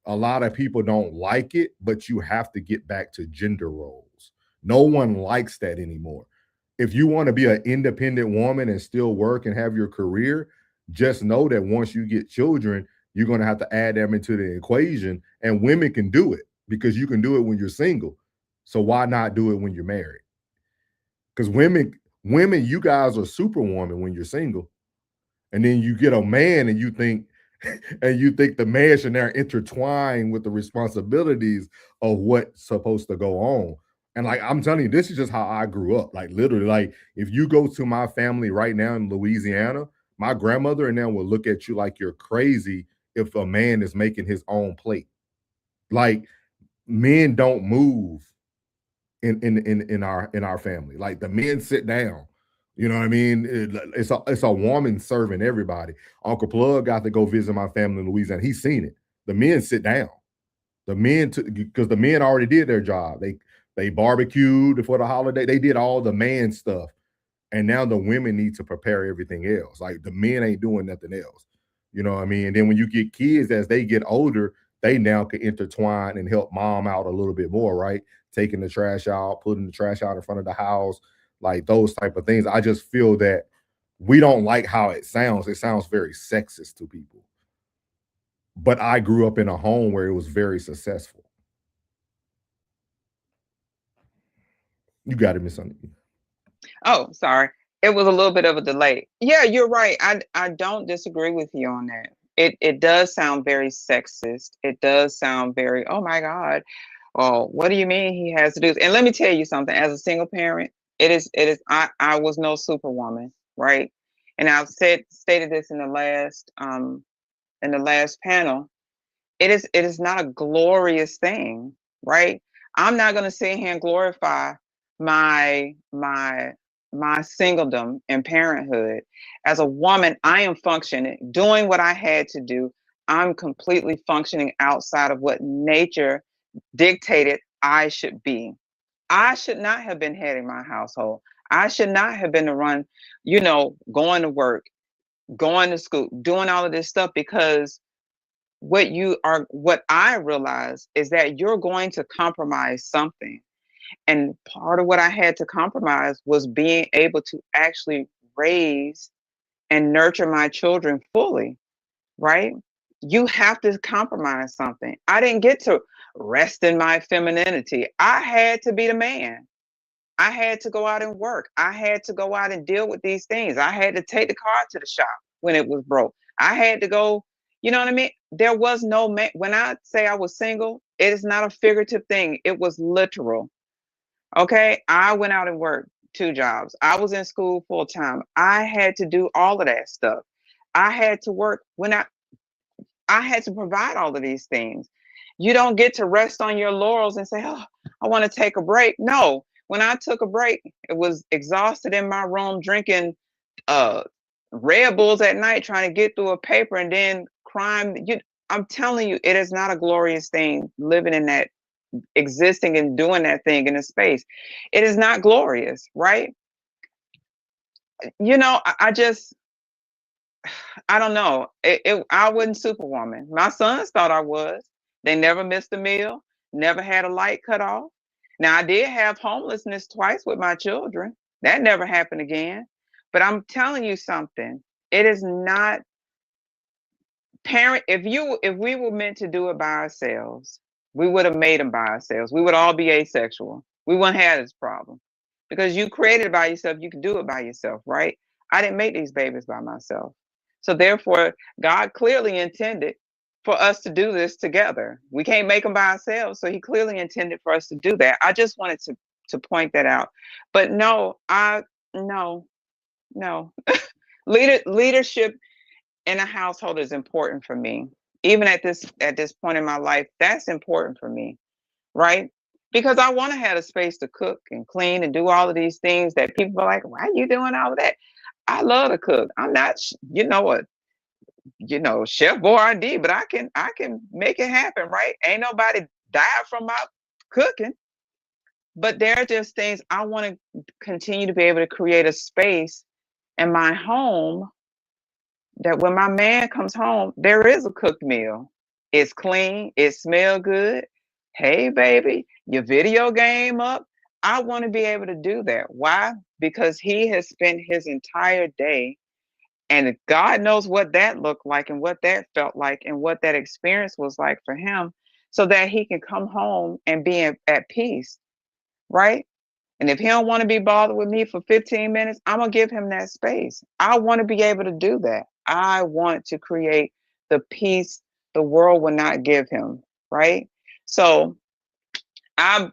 a lot of people don't like it, but you have to get back to gender roles. No one likes that anymore. If you want to be an independent woman and still work and have your career, just know that once you get children, you're going to have to add them into the equation, and women can do it because you can do it when you're single. So why not do it when you're married? Because women, you guys are superwoman when you're single. And then you get a man and you think the man should now intertwine with the responsibilities of what's supposed to go on. And like, I'm telling you, this is just how I grew up. Like, literally, like, if you go to my family right now in Louisiana, my grandmother and them will look at you like you're crazy if a man is making his own plate. Like, men don't move in our family. Like, the men sit down. You know what I mean? It's a woman serving everybody. Uncle Plug got to go visit my family in Louisiana. He's seen it. The men sit down. The men, because the men already did their job. They barbecued for the holiday. They did all the man stuff. And now the women need to prepare everything else. Like the men ain't doing nothing else. You know what I mean? And then when you get kids, as they get older, they now can intertwine and help mom out a little bit more, right? Taking the trash out, putting the trash out in front of the house, like those type of things. I just feel that we don't like how it sounds. It sounds very sexist to people. But I grew up in a home where it was very successful. You got it, Miss Sunny. Oh, sorry. It was a little bit of a delay. Yeah, you're right. I don't disagree with you on that. It does sound very sexist. It does sound very, oh my God. Oh, what do you mean he has to do this? And let me tell you something, as a single parent, I was no superwoman, right? And I've stated this in the last panel. It is not a glorious thing, right? I'm not gonna sit here and glorify my singledom and parenthood. As a woman, I am functioning, doing what I had to do. I'm completely functioning outside of what nature dictated I should be. I should not have been heading my household. I should not have been the run, going to work, going to school, doing all of this stuff, because what I realize is that you're going to compromise something. And part of what I had to compromise was being able to actually raise and nurture my children fully, right? You have to compromise something. I didn't get to rest in my femininity. I had to be the man. I had to go out and work. I had to go out and deal with these things. I had to take the car to the shop when it was broke. I had to go, you know what I mean? There was no man. When I say I was single, it is not a figurative thing. It was literal. Okay. I went out and worked 2 jobs. I was in school full time. I had to do all of that stuff. I had to work when I had to provide all of these things. You don't get to rest on your laurels and say, oh, I want to take a break. No, when I took a break, it was exhausted in my room, drinking Red Bulls at night, trying to get through a paper, and then crime. I'm telling you, it is not a glorious thing living in that, existing and doing that thing in a space. It is not glorious, right? I don't know. I wasn't superwoman. My sons thought I was. They never missed a meal, never had a light cut off. Now, I did have homelessness twice with my children. That never happened again. But I'm telling you something. It is not if we were meant to do it by ourselves, we would have made them by ourselves. We would all be asexual. We wouldn't have this problem. Because you created it by yourself, you can do it by yourself, right? I didn't make these babies by myself. So therefore, God clearly intended for us to do this together. We can't make them by ourselves, so he clearly intended for us to do that. I just wanted to point that out. But no. Leadership in a household is important for me. Even at this point in my life, that's important for me, right? Because I want to have a space to cook and clean and do all of these things that people are like, why are you doing all of that? I love to cook. I'm not, Chef Boyardee, but I can make it happen, right? Ain't nobody died from my cooking. But there are just things I want to continue to be able to create a space in my home that when my man comes home, there is a cooked meal. It's clean. It smells good. Hey, baby, your video game up. I want to be able to do that. Why? Because he has spent his entire day, and God knows what that looked like and what that felt like and what that experience was like for him, so that he can come home and be at peace, right? And if he don't want to be bothered with me for 15 minutes, I'm going to give him that space. I want to be able to do that. I want to create the peace the world will not give him, right? So I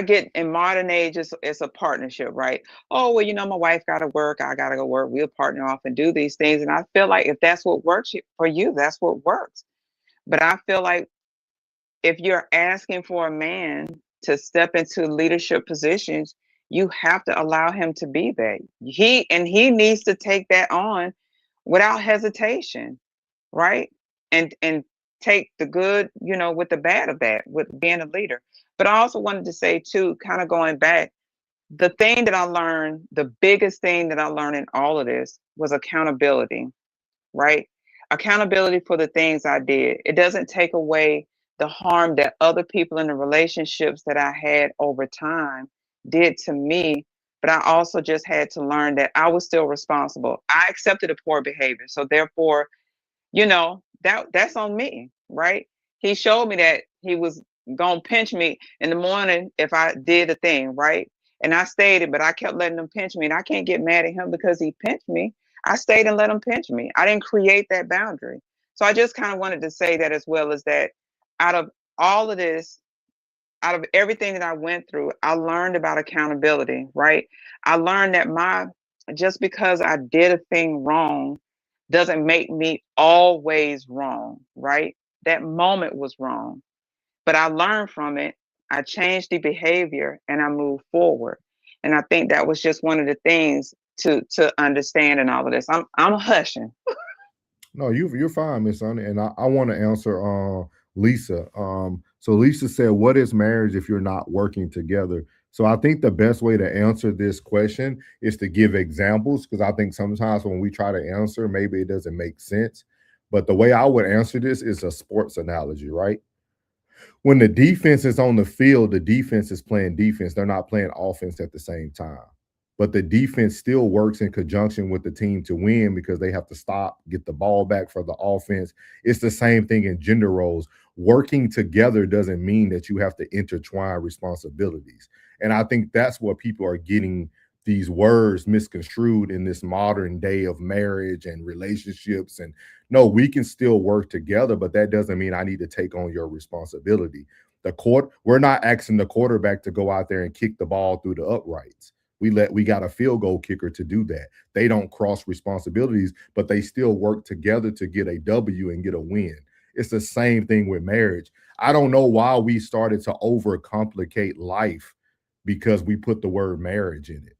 get in modern age, it's a partnership, right? Oh, well, my wife got to work. I got to go work. We'll partner off and do these things. And I feel like if that's what works for you, that's what works. But I feel like if you're asking for a man to step into leadership positions, you have to allow him to be that. He needs to take that on without hesitation, right? And take the good, with the bad of that, with being a leader. But I also wanted to say too, kind of going back, the thing that I learned, the biggest thing that I learned in all of this was accountability, right? Accountability for the things I did. It doesn't take away the harm that other people in the relationships that I had over time did to me. But I also just had to learn that I was still responsible. I accepted a poor behavior. So therefore, that's on me, right? He showed me that he was gonna pinch me in the morning if I did a thing, right? And I stayed it, but I kept letting him pinch me. And I can't get mad at him because he pinched me. I stayed and let him pinch me. I didn't create that boundary. So I just kind of wanted to say that, as well as that, out of all of this, out of everything that I went through, I learned about accountability, right? I learned that just because I did a thing wrong doesn't make me always wrong, right? That moment was wrong, but I learned from it. I changed the behavior and I moved forward. And I think that was just one of the things to understand in all of this. I'm hushing. No, you're fine, Miss Sonny. And I want to answer Lisa. So Lisa said, what is marriage if you're not working together? So I think the best way to answer this question is to give examples, because I think sometimes when we try to answer, maybe it doesn't make sense. But the way I would answer this is a sports analogy, right? When the defense is on the field, the defense is playing defense. They're not playing offense at the same time. But the defense still works in conjunction with the team to win, because they have to stop, get the ball back for the offense. It's the same thing in gender roles. Working together doesn't mean that you have to intertwine responsibilities. And I think that's what people are getting these words misconstrued in this modern day of marriage and relationships. And no, we can still work together, but that doesn't mean I need to take on your responsibility. We're not asking the quarterback to go out there and kick the ball through the uprights. We got a field goal kicker to do that. They don't cross responsibilities, but they still work together to get a W and get a win. It's the same thing with marriage. I don't know why we started to overcomplicate life because we put the word marriage in it.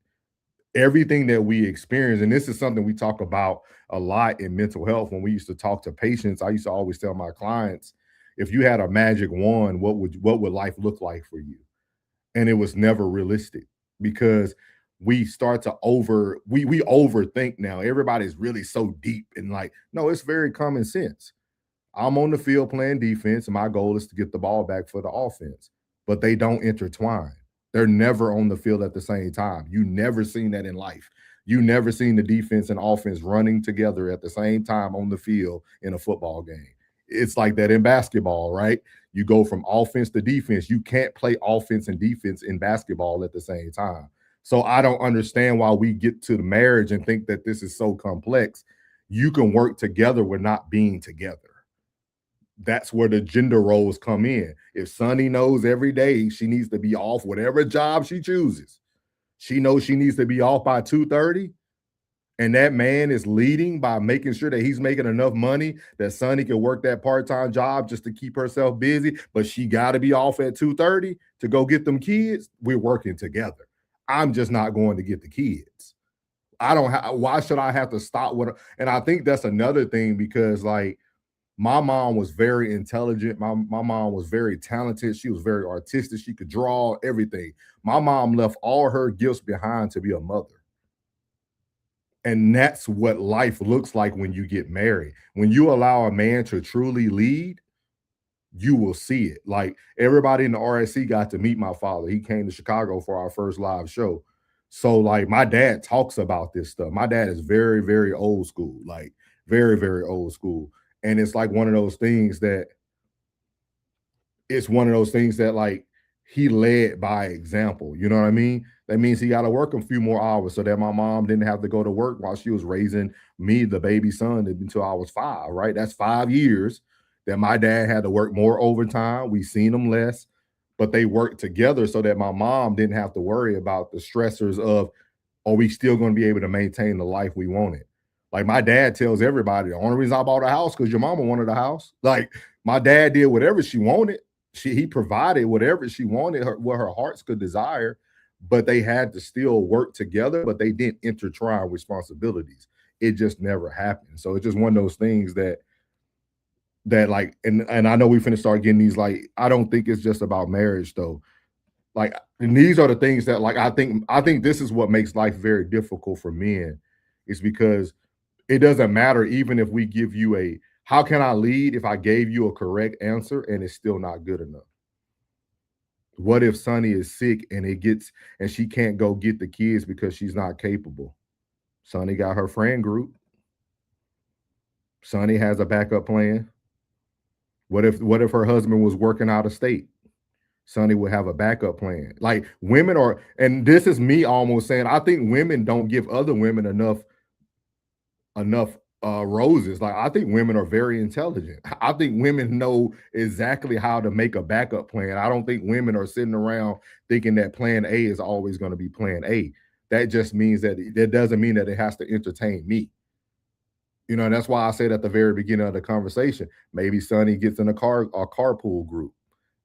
Everything that we experience, and this is something we talk about a lot in mental health. When we used to talk to patients, I used to always tell my clients, if you had a magic wand, what would life look like for you? And it was never realistic, because we start to we overthink now. Everybody's really so deep, and no, it's very common sense. I'm on the field playing defense, and my goal is to get the ball back for the offense, but they don't intertwine. They're never on the field at the same time. You never seen that in life. You never seen the defense and offense running together at the same time on the field in a football game. It's like that in basketball, right? You go from offense to defense. You can't play offense and defense in basketball at the same time. So I don't understand why we get to the marriage and think that this is so complex. You can work together with not being together. That's where the gender roles come in. If Sonny knows every day she needs to be off whatever job she chooses, she knows she needs to be off by 2:30, and that man is leading by making sure that he's making enough money that Sonny can work that part-time job just to keep herself busy, but she got to be off at 2:30 to go get them kids, we're working together. I'm just not going to get the kids. Why should I have to stop with her? And I think that's another thing, because my mom was very intelligent. My mom was very talented. She was very artistic. She could draw, everything. My mom left all her gifts behind to be a mother. And that's what life looks like when you get married. When you allow a man to truly lead, you will see it. Like, everybody in the RSC got to meet my father. He came to Chicago for our first live show. So my dad talks about this stuff. My dad is very, very old school, very, very old school. And it's one of those things that he led by example. You know what I mean? That means he got to work a few more hours so that my mom didn't have to go to work while she was raising me, the baby son, until I was 5, right? That's 5 years that my dad had to work more overtime. We seen him less, but they worked together so that my mom didn't have to worry about the stressors of, are we still going to be able to maintain the life we wanted? My dad tells everybody, the only reason I bought a house because your mama wanted a house. My dad did whatever she wanted. He provided whatever she wanted, what her hearts could desire. but they had to still work together, but they didn't intertwine responsibilities. It just never happened. So it's just one of those things that like, and I know we finna start getting these, like, I don't think it's just about marriage though. Like, and these are the things that, like, I think this is what makes life very difficult for men, is because it doesn't matter even if we give you a, how can I lead if I gave you a correct answer and it's still not good enough? What if Sonny is sick and she can't go get the kids because she's not capable? Sonny got her friend group. Sonny has a backup plan. What if her husband was working out of state? Sonny would have a backup plan. Like, women are, and this is me almost saying, I think women don't give other women enough roses. Like, I think women are very intelligent. I think women know exactly how to make a backup plan. I don't think women are sitting around thinking that plan A is always going to be plan A. That just means that doesn't mean that it has to entertain me. You know, and that's why I said at the very beginning of the conversation, maybe Sonny gets in a carpool group.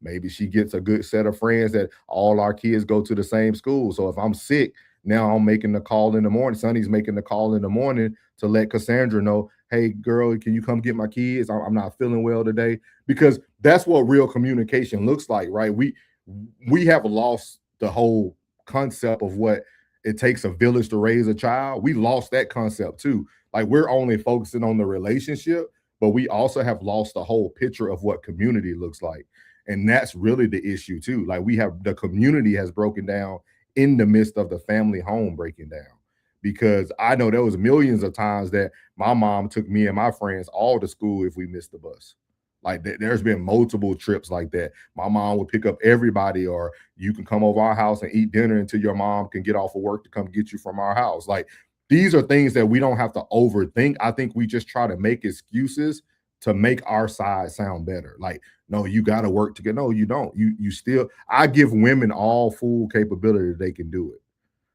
Maybe she gets a good set of friends that all our kids go to the same school. So if I'm sick, now I'm making the call in the morning. Sonny's making the call in the morning to let Cassandra know, hey, girl, can you come get my kids? I'm not feeling well today. Because that's what real communication looks like, right? We have lost the whole concept of what it takes a village to raise a child. We lost that concept too. Like, we're only focusing on the relationship, but we also have lost the whole picture of what community looks like. And that's really the issue too. Like, the community has broken down in the midst of the family home breaking down. Because I know there was millions of times that my mom took me and my friends all to school if we missed the bus. Like, there's been multiple trips like that. My mom would pick up everybody, or you can come over our house and eat dinner until your mom can get off of work to come get you from our house. Like, these are things that we don't have to overthink. I think we just try to make excuses to make our side sound better. Like, no, you got to work together. No, you don't. You still, I give women all full capability that they can do it.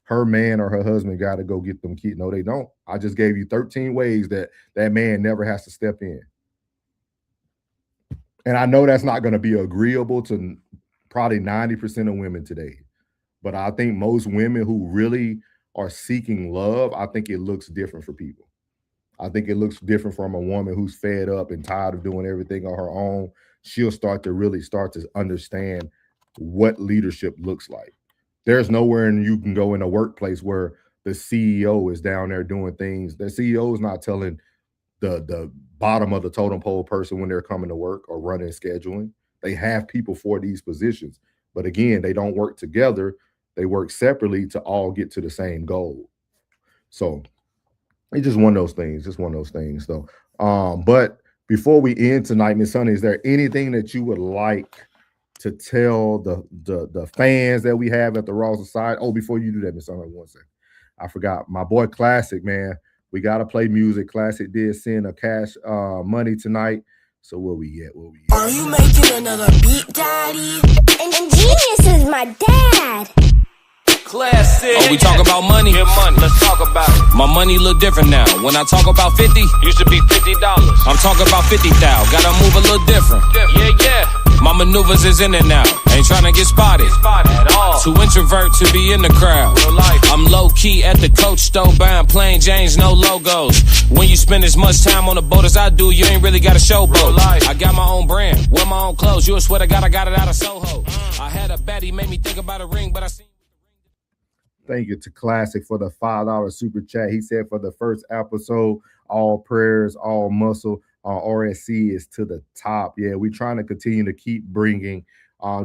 Her man or her husband got to go get them kids. No, they don't. I just gave you 13 ways that man never has to step in. And I know that's not going to be agreeable to probably 90% of women today. But I think most women who really are seeking love, I think it looks different for people. I think it looks different from a woman who's fed up and tired of doing everything on her own. She'll start to understand what leadership looks like. There's nowhere you can go in a workplace where the CEO is down there doing things. The CEO is not telling the bottom of the totem pole person when they're coming to work or running scheduling. They have people for these positions. But again, they don't work together. They work separately to all get to the same goal. So it's just one of those things, though. But before we end tonight, Miss Honey, is there anything that you would like to tell the fans that we have at the Raw Society? Oh, before you do that, Miss Honey, one second. I forgot. My boy Classic, man. We got to play music. Classic did send a cash money tonight. So where we at? Are you making another beat, Daddy? And Genius is my dad. Classic. Oh, we talk about money? Get money. Let's talk about it. My money look different now. When I talk about 50, Used to be $50. I'm talking about 50,000. Gotta move a little different. Yeah. My maneuvers is in and out. Ain't trying to get spotted. At all. Too introvert to be in the crowd. Real life. I'm low key at the coach store buying plain Janes, no logos. When you spend as much time on the boat as I do, you ain't really got a showboat. I got my own brand, wear my own clothes. You swear to God I got it out of Soho. I had a baddie made me think about a ring, but I seen. Thank you to Classic for the $5 super chat. He said for the first episode, all prayers, all muscle, RSC is to the top. Yeah, we're trying to continue to keep bringing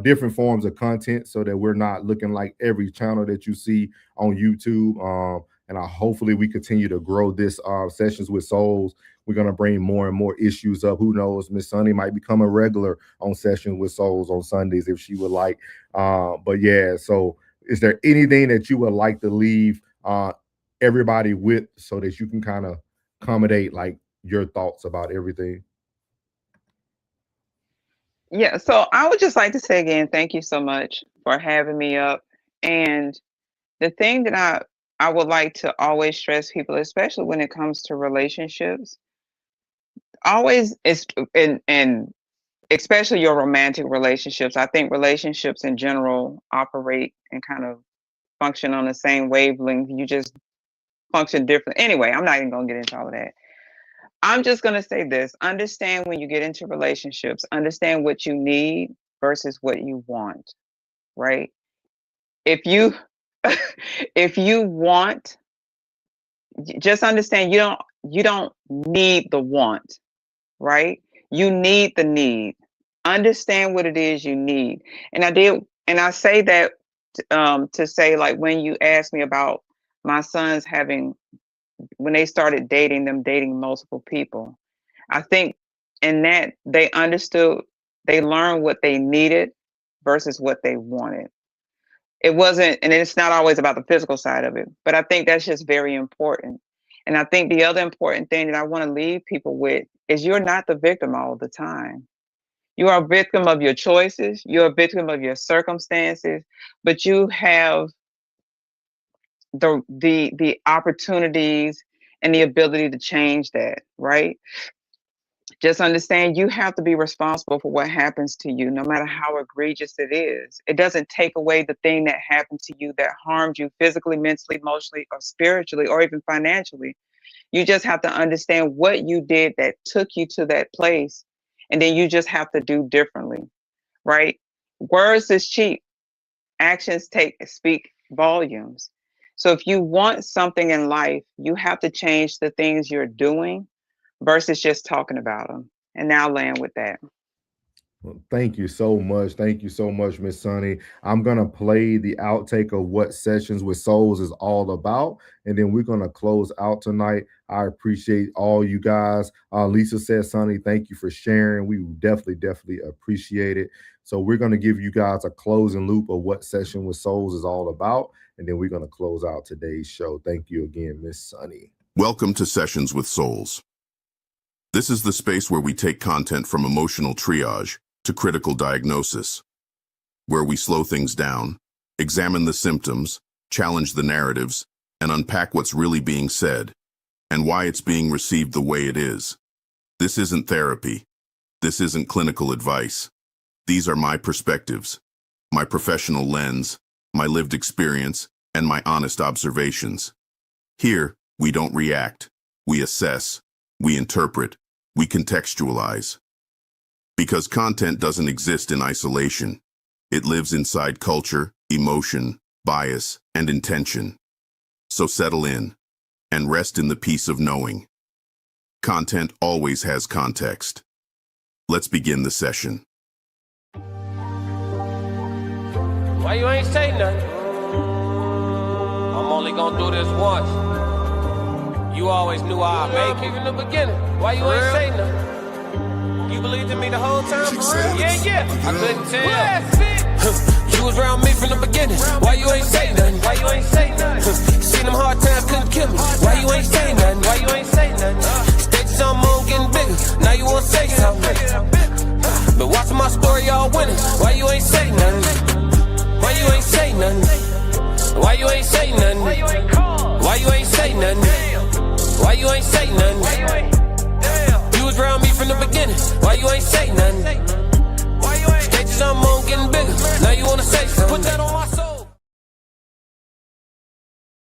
different forms of content so that we're not looking like every channel that you see on YouTube. And hopefully we continue to grow this Sessions with Souls. We're going to bring more and more issues up. Who knows? Miss Sunny might become a regular on Sessions with Souls on Sundays if she would like. But yeah, so is there anything that you would like to leave everybody with so that you can kind of accommodate like your thoughts about everything? Yeah, so I would just like to say again, thank you so much for having me up. And the thing that I would like to always stress people, especially when it comes to relationships, always is and especially your romantic relationships. I think relationships in general operate in kind of function on the same wavelength. You just function different. Anyway, I'm not even gonna get into all of that. I'm just gonna say this: understand when you get into relationships, understand what you need versus what you want. Right? If you if you want, just understand you don't need the want, right? You need the need. Understand what it is you need. And I say that to say, like, when you asked me about my sons when they started dating multiple people, I think in that they understood, they learned what they needed versus what they wanted. It wasn't, and it's not always about the physical side of it, but I think that's just very important. And I think the other important thing that I want to leave people with is you're not the victim all the time. You are a victim of your choices. You're a victim of your circumstances, but you have the opportunities and the ability to change that, right? Just understand you have to be responsible for what happens to you, no matter how egregious it is. It doesn't take away the thing that happened to you that harmed you physically, mentally, emotionally, or spiritually, or even financially. You just have to understand what you did that took you to that place, and then you just have to do differently, right? Words is cheap. Actions speak volumes. So if you want something in life, you have to change the things you're doing versus just talking about them. And now I'll land with that. Well, thank you so much. Thank you so much, Miss Sunny. I'm going to play the outtake of what Sessions with Souls is all about, and then we're going to close out tonight. I appreciate all you guys. Lisa said, Sunny, thank you for sharing. We definitely appreciate it. So we're going to give you guys a closing loop of what Session with Souls is all about, and then we're going to close out today's show. Thank you again, Miss Sunny. Welcome to Sessions with Souls. This is the space where we take content from emotional triage to critical diagnosis, where we slow things down, examine the symptoms, challenge the narratives, and unpack what's really being said and why it's being received the way it is. This isn't therapy. This isn't clinical advice. These are my perspectives, my professional lens, my lived experience, and my honest observations. Here, we don't react. We assess. We interpret. We contextualize. Because content doesn't exist in isolation. It lives inside culture, emotion, bias, and intention. So settle in and rest in the peace of knowing. Content always has context. Let's begin the session. Why you ain't say nothing? I'm only gonna do this once. You always knew I'd make it in the beginning. Why you ain't say nothing? You believed in me the whole time, for real? Yeah. I couldn't tell. You was around me from the beginning. Why you ain't say nothing? Why you ain't say nothing? Seen them hard times, couldn't kill me. Why you ain't say nothing? Why you ain't say nothing? Stages on moon getting bigger. Now you wanna say something. But watching my story, y'all winning. Why you ain't say nothing? Why you ain't say nothing? Why you ain't say nothing? Why you ain't say nothing? Why you ain't say nothing? You was around me from the beginning. Why you ain't say nothing? Stages on moon getting bigger. Now you wanna say something. Put that on my